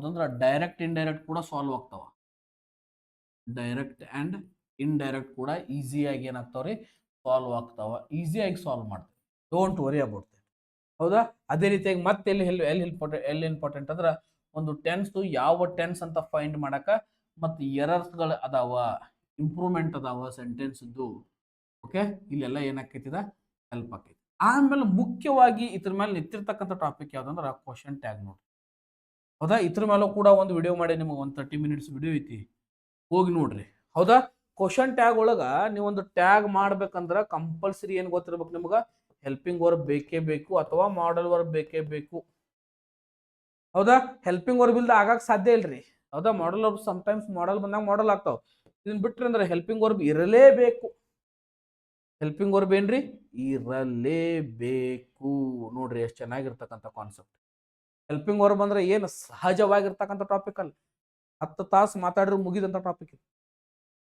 ಅಂದ್ರೆ ಡೈರೆಕ್ಟ್ ಇಂಡೈರೆಕ್ಟ್ ಕೂಡ ಸಾಲ್ವ್ ಆಗ್ತಾವ. ಡೈರೆಕ್ಟ್ ಅಂಡ್ ಇಂಡೈರೆಕ್ಟ್ ಕೂಡ ಈಸಿಯಾಗಿ ಏನಾಗ್ತಾವ್ರಿ ಸಾಲ್ವ್ ಆಗ್ತಾವ. ಈಸಿಯಾಗಿ ಸಾಲ್ವ್ ಮಾಡ್ತೀವಿ, ಡೋಂಟ್ ವರಿ ಅಬೌಟ್ ದಟ್. ಹೌದಾ? ಅದೇ ರೀತಿಯಾಗಿ ಮತ್ತೆ ಎಲ್ಲಿ ಇಂಪಾರ್ಟೆಂಟ್ ಅಂದ್ರೆ ಒಂದು ಟೆನ್ಸ್ ಯಾವ ಟೆನ್ಸ್ ಅಂತ ಫೈಂಡ್ ಮಾಡಕ, ಮತ್ತು ಎರರ್ಸ್ಗಳು ಅದಾವ, ಇಂಪ್ರೂವ್ಮೆಂಟ್ ಅದಾವ ಸೆಂಟೆನ್ಸ್ ಇದ್ದು. ಓಕೆ, ಇಲ್ಲೆಲ್ಲ ಏನಾಕೈತಿದ ಹೆಲ್ಪ್ ಆಕೈತಿ. ಆಮೇಲೆ ಮುಖ್ಯವಾಗಿ ಇದ್ರ ಮೇಲೆ ನಿಂತಿರ್ತಕ್ಕಂಥ ಟಾಪಿಕ್ ಯಾವ್ದಂದ್ರೆ ಕ್ವಶನ್ ಟ್ಯಾಗ್ ನೋಡಿ. ಹೌದಾ? ಇದ್ರ ಮೇಲೂ ಕೂಡ ಒಂದು ವಿಡಿಯೋ ಮಾಡಿ, ನಿಮಗೆ ಒಂದು 30 ಮಿನಿಟ್ಸ್ ವಿಡಿಯೋ ಐತಿ, ಹೋಗಿ ನೋಡ್ರಿ. ಹೌದಾ? ಕ್ವಶನ್ ಟ್ಯಾಗ್ ಒಳಗ ನೀವೊಂದು ಟ್ಯಾಗ್ ಮಾಡ್ಬೇಕಂದ್ರ ಕಂಪಲ್ಸರಿ ಏನ್ ಗೊತ್ತಿರ್ಬೇಕು ನಿಮ್ಗ, ಹೆಲ್ಪಿಂಗ್ ವರ್ಬ್ ಬೇಕೇ ಬೇಕು ಅಥವಾ ಮಾಡಲ್ ವರ್ಬ್ ಬೇಕೇ ಬೇಕು. ಹೌದಾ? ಹೆಲ್ಪಿಂಗ್ ವರ್ಬ್ ಇಲ್ದ ಆಗಕ್ ಸಾಧ್ಯ ಇಲ್ರಿ. ಹೌದಾ? ಮಾಡಲ್ ವರ್ಬ್ ಸಮಟೈಮ್ಸ್ ಮಾಡಲ್ ಬಂದಾಗ ಮಾಡಲ್ ಆಗ್ತಾವ. ಇದನ್ನ ಬಿಟ್ರಿ ಅಂದ್ರೆ ಹೆಲ್ಪಿಂಗ್ ವರ್ಬ್ ಇರಲೇಬೇಕು. ಹೆಲ್ಪಿಂಗ್ ವರ್ಬ್ ಏನ್ರಿ ಇರಲೇಬೇಕು. ನೋಡ್ರಿ ಎಷ್ಟು ಚೆನ್ನಾಗಿರ್ತಕ್ಕಂಥ ಕಾನ್ಸೆಪ್ಟ್. ಹೆಲ್ಪಿಂಗ್ ವರ್ಬ್ ಅಂದ್ರೆ ಏನು ಸಹಜವಾಗಿರ್ತಕ್ಕಂಥ ಟಾಪಿಕ್ ಅಲ್ಲ. 10 ತಾಸು ಮಾತಾಡಿದ್ರು ಮುಗಿದಂತ ಟಾಪಿಕ್.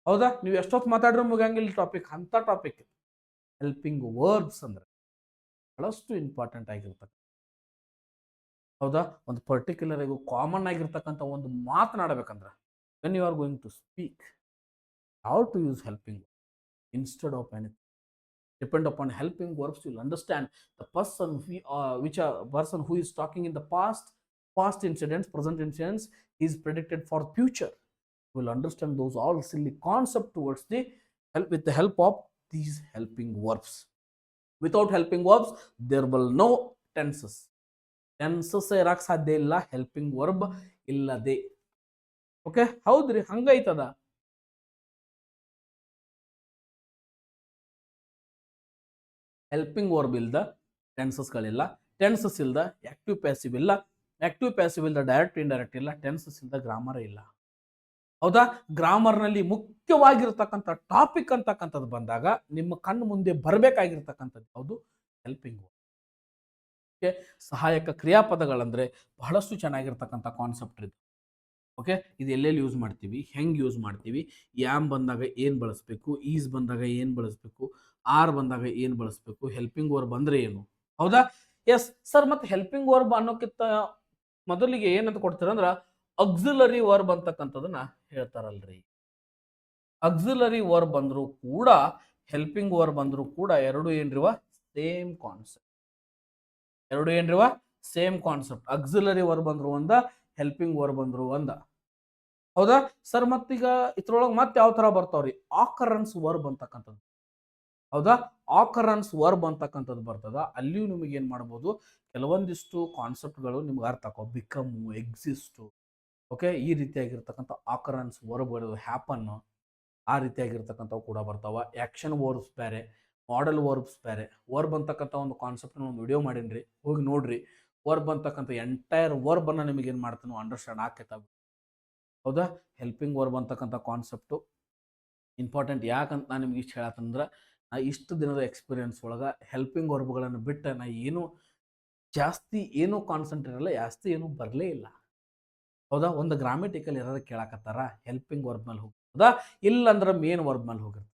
ಹೌದಾ? ನೀವು ಎಷ್ಟೊತ್ತು ಮಾತಾಡಿದ್ರು ಮುಗಿಯಂಗಿಲ್ಲ ಟಾಪಿಕ್, ಅಂತ ಟಾಪಿಕ್. ಹೆಲ್ಪಿಂಗ್ ವರ್ಬ್ಸ್ ಅಂದ್ರೆ ಬಹಳಷ್ಟು ಇಂಪಾರ್ಟೆಂಟ್ ಆಗಿರ್ತಕ್ಕ. ಹೌದಾ? ಒಂದು ಪರ್ಟಿಕ್ಯುಲರ್ ಆಗಿ ಕಾಮನ್ ಆಗಿರ್ತಕ್ಕಂಥ ಒಂದು ಮಾತನಾಡಬೇಕಂದ್ರೆ when you are going to speak, how to use helping instead of anything. Depend upon helping verbs, you'll understand the person person who is talking in the past incidents, present incidents, is predicted for future. Will understand those all silly concept towards the help with the help of these helping verbs. Without helping verbs, there will no tenses. Tenses ಇರಕ್ ಸಾಧ್ಯ ಇಲ್ಲ helping verb ಇಲ್ಲದೆ. Okay, ಹೌದ್ರಿ, ಹಂಗೈತದ. Helping verb ಇಲ್ದ ಟೆನ್ಸಸ್ಗಳಿಲ್ಲ, tenses ಇಲ್ದ active passive ಇಲ್ಲ, active passive ಇಲ್ದ direct indirect ಇಲ್ಲ, ಟೆನ್ಸಸ್ ಇಲ್ದ ಗ್ರಾಮರ್ ಇಲ್ಲ. ಹೌದಾ? ಗ್ರಾಮರ್ ನಲ್ಲಿ ಮುಖ್ಯವಾಗಿರ್ತಕ್ಕಂಥ ಟಾಪಿಕ್ ಅಂತಕ್ಕಂಥದ್ದು ಬಂದಾಗ ನಿಮ್ಮ ಕಣ್ಣು ಮುಂದೆ ಬರಬೇಕಾಗಿರ್ತಕ್ಕಂಥದ್ದು ಯಾವುದು ಹೆಲ್ಪಿಂಗ್ ವರ್ಬ್. ಓಕೆ, ಸಹಾಯಕ ಕ್ರಿಯಾಪದಗಳಂದ್ರೆ ಬಹಳಷ್ಟು ಚೆನ್ನಾಗಿರ್ತಕ್ಕಂಥ ಕಾನ್ಸೆಪ್ಟ್ ಇದು. ಓಕೆ, ಇದು ಎಲ್ಲೆಲ್ಲಿ ಯೂಸ್ ಮಾಡ್ತೀವಿ, ಹೆಂಗ್ ಯೂಸ್ ಮಾಡ್ತೀವಿ, ಯಾಮ್ ಬಂದಾಗ ಏನ್ ಬಳಸಬೇಕು, ಈಸ್ ಬಂದಾಗ ಏನ್ ಬಳಸಬೇಕು, ಆರ್ ಬಂದಾಗ ಏನ್ ಬಳಸಬೇಕು, ಹೆಲ್ಪಿಂಗ್ ವರ್ಬ್ ಅಂದ್ರೆ ಏನು. ಹೌದಾ? Yes sir. ಮತ್ತೆ ಹೆಲ್ಪಿಂಗ್ ವರ್ಬ್ ಅನ್ನೋಕ್ಕಿಂತ ಮೊದಲಿಗೆ ಏನಂತ ಕೊಡ್ತೀರ ಅಂದ್ರ ಅಕ್ಸಿಲರಿ ವರ್ಬ್ ಅಂತಕ್ಕಂಥದನ್ನ ಹೇಳ್ತಾರಲ್ರಿ. ಅಕ್ಸಿಲರಿ ವರ್ಬ್ ಅಂದ್ರು ಕೂಡ ಹೆಲ್ಪಿಂಗ್ ವರ್ಬ್ ಅಂದ್ರು ಕೂಡ ಎರಡು ಏನ್ರಿವ ಸೇಮ್ ಕಾನ್ಸೆಪ್ಟ್. ಎರಡು ಏನ್ರಿವ ಸೇಮ್ ಕಾನ್ಸೆಪ್ಟ್. ಅಕ್ಸಿಲರಿ ವರ್ಬ್ ಅಂದ್ರು ಒಂದ, ಹೆಲ್ಪಿಂಗ್ ವರ್ಬ್ ಅಂದ್ರು ಒಂದ. ಹೌದಾ ಸರ್? ಮತ್ತೀಗ ಇದ್ರೊಳಗೆ ಮತ್ತೆ ಯಾವ ತರ ಬರ್ತಾವ್ರಿ? ಆಕರೆನ್ಸ್ ವರ್ಬ್ ಅಂತಕ್ಕಂಥದ್ದು. ಹೌದಾ? ಆಕರೆನ್ಸ್ ವರ್ಬ್ ಅಂತಕ್ಕಂಥದ್ದು ಬರ್ತದ. ಅಲ್ಲಿಯೂ ನಿಮಗೆ ಏನ್ ಮಾಡ್ಬೋದು, ಕೆಲವೊಂದಿಷ್ಟು ಕಾನ್ಸೆಪ್ಟ್ಗಳು ನಿಮ್ಗೆ ಅರ್ಥ ಆಕೋ. ಬಿಕಮ್, ಎಕ್ಸಿಸ್ಟ್, ಓಕೆ, ಈ ರೀತಿಯಾಗಿರ್ತಕ್ಕಂಥ ಆಕರೆನ್ಸ್ ವರ್ಬ್ಗಳು, ಹ್ಯಾಪನ್, ಆ ರೀತಿಯಾಗಿರ್ತಕ್ಕಂಥವು ಕೂಡ ಬರ್ತಾವ. ಆಕ್ಷನ್ ವರ್ಬ್ಸ್ ಬೇರೆ, ಮಾಡೆಲ್ ವರ್ಬ್ಸ್ ಬೇರೆ. ವರ್ಬ್ ಅಂತಕ್ಕಂಥ ಒಂದು ಕಾನ್ಸೆಪ್ಟ್ ಒಂದು ವಿಡಿಯೋ ಮಾಡೀನಿ, ಹೋಗಿ ನೋಡ್ರಿ. ವರ್ಬ್ ಅಂತಕ್ಕಂಥ ಎಂಟೈರ್ ವರ್ಬ್ ಅನ್ನ ನಿಮಗೆ ಏನ್ ಮಾಡ್ತಾನೋ ಅಂಡರ್ಸ್ಟ್ಯಾಂಡ್ ಆಕೈತಾವ. ಹೌದಾ? ಹೆಲ್ಪಿಂಗ್ ವರ್ಬ್ ಅಂತಕ್ಕಂಥ ಕಾನ್ಸೆಪ್ಟು ಇಂಪಾರ್ಟೆಂಟ್. ಯಾಕಂತ ನಾನು ನಿಮ್ಗೆ ಇಷ್ಟು ಹೇಳತ್ತಂದ್ರೆ, ನಾ ಇಷ್ಟು ದಿನದ ಎಕ್ಸ್ಪೀರಿಯನ್ಸ್ ಒಳಗೆ ಹೆಲ್ಪಿಂಗ್ ವರ್ಬ್ಗಳನ್ನು ಬಿಟ್ಟು ನಾ ಏನು ಜಾಸ್ತಿ ಏನೂ ಕಾನ್ಸಂಟ್ರೇಟ್ ಇರಲ್ಲ, ಜಾಸ್ತಿ ಏನೂ ಬರಲೇ ಇಲ್ಲ. ಹೌದಾ? ಒಂದು ಗ್ರಾಮೆಟಿಕಲ್ ಏನಾದ್ರು ಕೇಳಕತ್ತಾರ ಹೆಲ್ಪಿಂಗ್ ವರ್ಬ್ ಮೇಲೆ ಹೋಗ್ತದ, ಇಲ್ಲಂದ್ರೆ ಮೇನ್ ವರ್ಬ್ ಮೇಲೆ ಹೋಗಿರ್ತದೆ.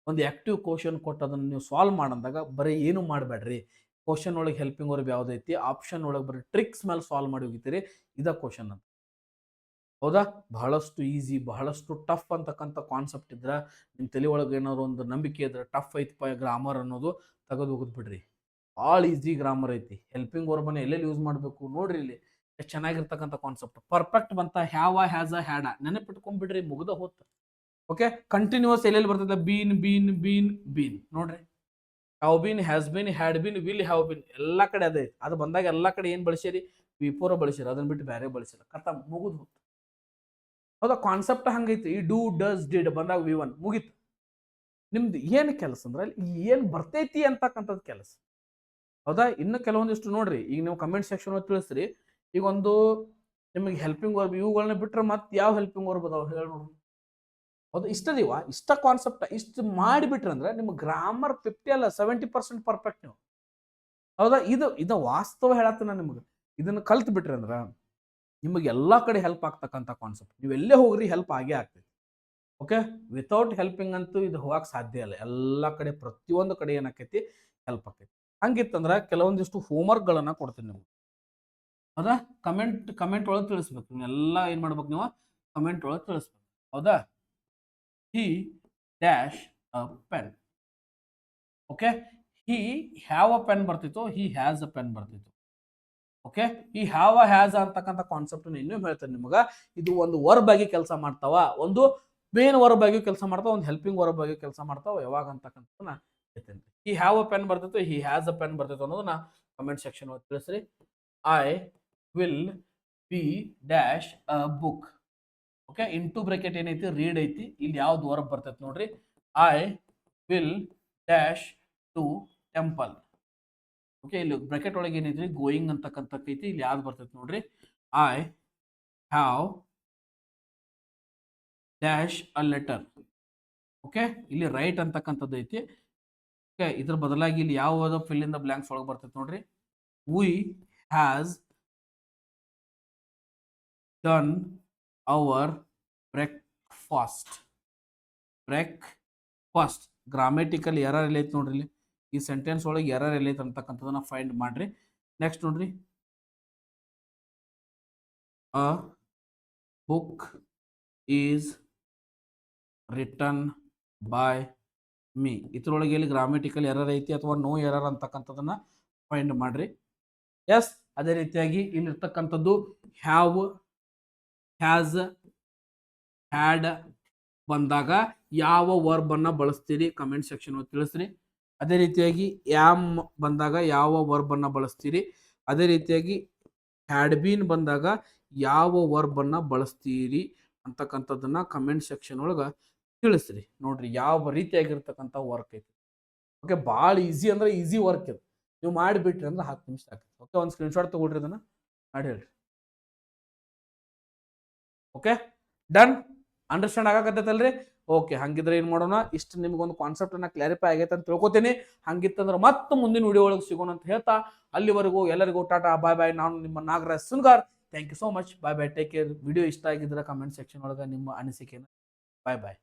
ಒಂದು ಆಕ್ಟಿವ್ ಕ್ವಶನ್ ಕೊಟ್ಟು ಅದನ್ನು ನೀವು ಸಾಲ್ವ್ ಮಾಡಂದಾಗ ಬರೀ ಏನು ಮಾಡಬೇಡ್ರಿ. ಕ್ವಶನ್ ಒಳಗೆ ಹೆಲ್ಪಿಂಗ್ ವರ್ಬ್ ಯಾವುದೈತಿ, ಆಪ್ಷನ್ ಒಳಗೆ ಬರೀ ಟ್ರಿಕ್ಸ್ ಮೇಲೆ ಸಾಲ್ವ್ ಮಾಡಿ ಹೋಗಿತೀರಿ. ಇದ ಕ್ವಶನ್ ಅಂತ. ಹೌದಾ? ಬಹಳಷ್ಟು ಈಸಿ, ಬಹಳಷ್ಟು ಟಫ್ ಅಂತಕ್ಕಂಥ ಕಾನ್ಸೆಪ್ಟ್ ಇದ್ರೆ, ನಿಮ್ಮ ತಲೆ ಒಳಗೆ ಏನಾದ್ರು ಒಂದು ನಂಬಿಕೆ ಇದ್ರೆ ಟಫ್ ಐತಿ ಗ್ರಾಮರ್ ಅನ್ನೋದು ತೆಗೆದು ಹೋಗುದು ಬಿಡ್ರಿ. ಭಾಳ ಈಸಿ ಗ್ರಾಮರ್ ಐತಿ. ಹೆಲ್ಪಿಂಗ್ ವರ್ಬನ್ನ ಎಲ್ಲೆಲ್ಲಿ ಯೂಸ್ ಮಾಡಬೇಕು ನೋಡ್ರಿ. ಇಲ್ಲಿ ಎಷ್ಟು ಚೆನ್ನಾಗಿರ್ತಕ್ಕಂಥ ಕಾನ್ಸೆಪ್ಟ್. ಪರ್ಫೆಕ್ಟ್ ಬಂತ, ಹ್ಯಾವ, ಹ್ಯಾಸ್, ಹ್ಯಾಡ ನೆನಪಿಟ್ಕೊಂಡ್ಬಿಡ್ರಿ, ಮುಗ್ದ ಹೋತ. ಓಕೆ, ಕಂಟಿನ್ಯೂಸ್ ಎಲ್ಲೆಲ್ಲಿ ಬರ್ತದೆ? Been, been, been, been. ನೋಡ್ರಿ, have been, has been, had been, will have been, ಎಲ್ಲ ಕಡೆ ಅದೇ. ಅದು ಬಂದಾಗ ಎಲ್ಲ ಕಡೆ ಏನು ಬಳಸಿರಿ? ವಿಪೋರ ಬಳಸಿರಿ. ಅದನ್ನ ಬಿಟ್ಟು ಬೇರೆ ಬಳಸಿಲ್ಲ. ಕಥ ಮುಗಿದು ಹೋತು. ಹೌದಾ? ಕಾನ್ಸೆಪ್ಟ್ ಹಂಗೈತಿ. ಈ ಡೂ, ಡಸ್, ಡಿಡ್ ಬಂದಾಗ ವಿ1 ಮುಗೀತು. ನಿಮ್ದು ಏನು ಕೆಲಸ ಅಂದ್ರೆ ಏನು ಬರ್ತೈತಿ ಅಂತಕ್ಕಂಥದ್ದು ಕೆಲಸ. ಹೌದಾ? ಇನ್ನು ಕೆಲವೊಂದಿಷ್ಟು ನೋಡ್ರಿ, ಈಗ ನೀವು ಕಮೆಂಟ್ ಸೆಕ್ಷನ್ ತಿಳಿಸ್ರಿ. ಈಗ ಒಂದು ನಿಮಗೆ ಹೆಲ್ಪಿಂಗ್ ವರ್ಬ್ ಇವುಗಳನ್ನ ಬಿಟ್ರೆ ಮತ್ತೆ ಯಾವ ಹೆಲ್ಪಿಂಗ್ ವರ್ಬ್ ಅದಾವ ಹೇಳಿ ನೋಡ್ರಿ. ಹೌದು, ಇಷ್ಟದಿವ, ಇಷ್ಟ ಕಾನ್ಸೆಪ್ಟ್ ಇಷ್ಟು ಮಾಡಿಬಿಟ್ರೆ ಅಂದ್ರೆ ನಿಮ್ಮ ಗ್ರಾಮರ್ 50 ಅಲ್ಲ 70% ಪರ್ಫೆಕ್ಟ್ ನೀವು. ಹೌದಾ? ಇದು ವಾಸ್ತವ ಹೇಳತ್ತೀನಿ ನಿಮ್ಗೆ. ಇದನ್ನ ಕಲ್ತ್ ಬಿಟ್ರಿ ಅಂದ್ರ ನಿಮಗೆ ಎಲ್ಲಾ ಕಡೆ ಹೆಲ್ಪ್ ಆಗ್ತಕ್ಕಂಥ ಕಾನ್ಸೆಪ್ಟ್. ನೀವು ಎಲ್ಲೇ ಹೋಗ್ರಿ ಹೆಲ್ಪ್ ಆಗೇ ಆಗ್ತೈತಿ. ಓಕೆ, ವಿತೌಟ್ ಹೆಲ್ಪಿಂಗ್ ಅಂತೂ ಇದು ಹೋಗಕ್ಕೆ ಸಾಧ್ಯ ಇಲ್ಲ. ಎಲ್ಲ ಕಡೆ ಪ್ರತಿಯೊಂದು ಕಡೆ ಏನಾಕೈತಿ, ಹೆಲ್ಪ್ ಆಕೈತಿ. ಹಂಗಿತ್ತಂದ್ರೆ ಕೆಲವೊಂದಿಷ್ಟು ಹೋಮ್ವರ್ಕ್ಗಳನ್ನು ಕೊಡ್ತೀನಿ ನಿಮ್ಗೆ. ಹೌದಾ? ಕಮೆಂಟ್ ಒಳಗೆ ತಿಳಿಸ್ಬೇಕು. ನೀವೆಲ್ಲ ಏನು ಮಾಡ್ಬೇಕು, ನೀವು ಕಮೆಂಟ್ ಒಳಗೆ ತಿಳಿಸ್ಬೇಕು. ಹೌದಾ? ಹಿ dash a pen. Okay, he have a pen ಬರ್ತಿತ್ತು, ಹಿ ಹ್ಯಾಸ್ ಅ ಪೆನ್ ಬರ್ತಿತ್ತು. ಓಕೆ, ಈ ಹ್ಯಾವ್ ಅ ಹ್ಯಾಸ್ ಅಂತಕ್ಕಂಥ ಕಾನ್ಸೆಪ್ಟ್ ಇನ್ನೂ ಹೇಳ್ತೇನೆ ನಿಮ್ಗೆ. ಇದು ಒಂದು ವರ್ಬ್ ಆಗಿ ಕೆಲಸ ಮಾಡ್ತಾವ, ಒಂದು ಮೇನ್ ವರ್ಬ್ ಆಗಿ ಕೆಲಸ ಮಾಡ್ತಾವ, ಒಂದು ಹೆಲ್ಪಿಂಗ್ ವರ್ಬ್ ಆಗಿ ಕೆಲಸ ಮಾಡ್ತಾವ. ಯಾವಾಗ ಅಂತಕ್ಕಂಥದ್ದನ್ನ ಹೇಳ್ತೇನೆ. ಈ ಹ್ಯಾವ್ ಅ ಪೆನ್ ಬರ್ತಿತ್ತು, ಹಿ ಹ್ಯಾಸ್ ಅ ಪೆನ್ ಬರ್ತಿತ್ತು ಅನ್ನೋದನ್ನ ಕಮೆಂಟ್ ಸೆಕ್ಷನ್ ಒಳಗೆ ತಿಳಿಸ್ರಿ. I will be dash a book. Okay, into bracket ಏನೈತಿ, ರೀಡ್ ಐತಿ. ಇಲ್ಲಿ ಯಾವ್ದು ವರ್ಬ್ ಬರ್ತೈತಿ ನೋಡ್ರಿ. I will dash to temple. Okay, ಇಲ್ಲಿ ಬ್ರಾಕೆಟ್ ಒಳಗೆ ಏನೈತಿ, ಗೋಯಿಂಗ್ ಅಂತಕ್ಕಂಥಕ್ಕೈತಿ. ಇಲ್ಲಿ ಯಾವ್ದು ಬರ್ತೈತಿ ನೋಡ್ರಿ. I have dash a letter. Okay, ಇಲ್ಲಿ ರೈಟ್ ಅಂತಕ್ಕಂಥದ್ದು ಐತಿ. ಓಕೆ, ಇದ್ರ ಬದಲಾಗಿ ಇಲ್ಲಿ ಯಾವ ಫಿಲ್ ಇನ್ ದ ಬ್ಲಾಂಕ್ಸ್ ಒಳಗೆ ಬರ್ತೈತಿ ನೋಡ್ರಿ. We has done our breakfast. Breakfast grammatical error ಎಲ್ಲೈತಿ ನೋಡ್ರಿ. ಇಲ್ಲಿ ಈ ಸೆಂಟೆನ್ಸ್ ಒಳಗೆ ಎರರ್ ಎಲ್ಲೈತಿ ಅಂತಕ್ಕಂಥದನ್ನ ಫೈಂಡ್ ಮಾಡ್ರಿ. ನೆಕ್ಸ್ಟ್ ನೋಡ್ರಿ, a book is return by me. ಇದ್ರೊಳಗೆ ಎಲ್ಲಿ ಗ್ರಾಮೆಟಿಕಲ್ ಎರರ್ ಐತಿ ಅಥವಾ ನೋ ಎರರ್ ಅಂತಕ್ಕಂಥದನ್ನ ಫೈಂಡ್ ಮಾಡ್ರಿ. ಎಸ್, ಅದೇ ರೀತಿಯಾಗಿ ಇಲ್ಲಿರ್ತಕ್ಕಂಥದ್ದು ಹ್ಯಾವ್, ಹ್ಯಾಸ್, ಹ್ಯಾಡ್ ಬಂದಾಗ ಯಾವ ವರ್ಬ್ ಅನ್ನ ಬಳಸ್ತೀರಿ ಕಮೆಂಟ್ ಸೆಕ್ಷನ್ ತಿಳಿಸ್ರಿ. ಅದೇ ರೀತಿಯಾಗಿ ಆಮ್ ಬಂದಾಗ ಯಾವ ವರ್ಬ್ ಅನ್ನ ಬಳಸ್ತೀರಿ. ಅದೇ ರೀತಿಯಾಗಿ ಹ್ಯಾಡ್ ಬೀನ್ ಬಂದಾಗ ಯಾವ ವರ್ಬ್ ಅನ್ನ ಬಳಸ್ತೀರಿ ಅಂತಕ್ಕಂಥದ್ದನ್ನ ಕಮೆಂಟ್ ಸೆಕ್ಷನ್ ಒಳಗೆ ತಿಳಿಸ್ರಿ. ನೋಡ್ರಿ ಯಾವ ರೀತಿಯಾಗಿರ್ತಕ್ಕಂಥ ವರ್ಕ್ ಐತಿ. ಓಕೆ, ಭಾಳ ಈಸಿ ಅಂದ್ರೆ ಈಸಿ ವರ್ಕ್ ಇದು. ನೀವು ಮಾಡಿಬಿಟ್ರಿ ಅಂದ್ರೆ 10 ನಿಮಿಷ ಆಗ್ತದೆ. ಓಕೆ, ಒಂದು ಸ್ಕ್ರೀನ್ಶಾಟ್ ತಗೊಳ್ರಿ, ಅದನ್ನ ಮಾಡಿ ಹೇಳ್ರಿ. Okay, done. ಅಂಡರ್ಸ್ಟ್ಯಾಂಡ್ ಆಗಕತ್ತೈತಲ್ರಿ? ಓಕೆ, ಹಂಗಿದ್ರೆ ಏನು ಮಾಡೋಣ, ಇಷ್ಟು ನಿಮ್ಗೊಂದು ಕಾನ್ಸೆಪ್ಟ್ ಅನ್ನ ಕ್ಲಾರಿಫೈ ಆಗೈತೆ ಅಂತ ತಿಳ್ಕೊತೀನಿ. ಹಂಗಿತ್ತಂದ್ರೆ ಮತ್ತೆ ಮುಂದಿನ ವಿಡಿಯೋ ಒಳಗೆ ಸಿಗೋಣ ಅಂತ ಹೇಳ್ತಾ, ಅಲ್ಲಿವರೆಗೂ ಎಲ್ಲರಿಗೂ ಟಾಟಾ, ಬಾಯ್ ಬಾಯ್. ನಾನು ನಿಮ್ಮ Nagaraj Sungar. Thank you so much. Bye bye, take care. Video ಇಷ್ಟ ಆಗಿದ್ರೆ ಕಮೆಂಟ್ ಸೆಕ್ಷನ್ ಒಳಗೆ ನಿಮ್ಮ ಅನಿಸಿಕೆನ. ಬಾಯ್ ಬಾಯ್.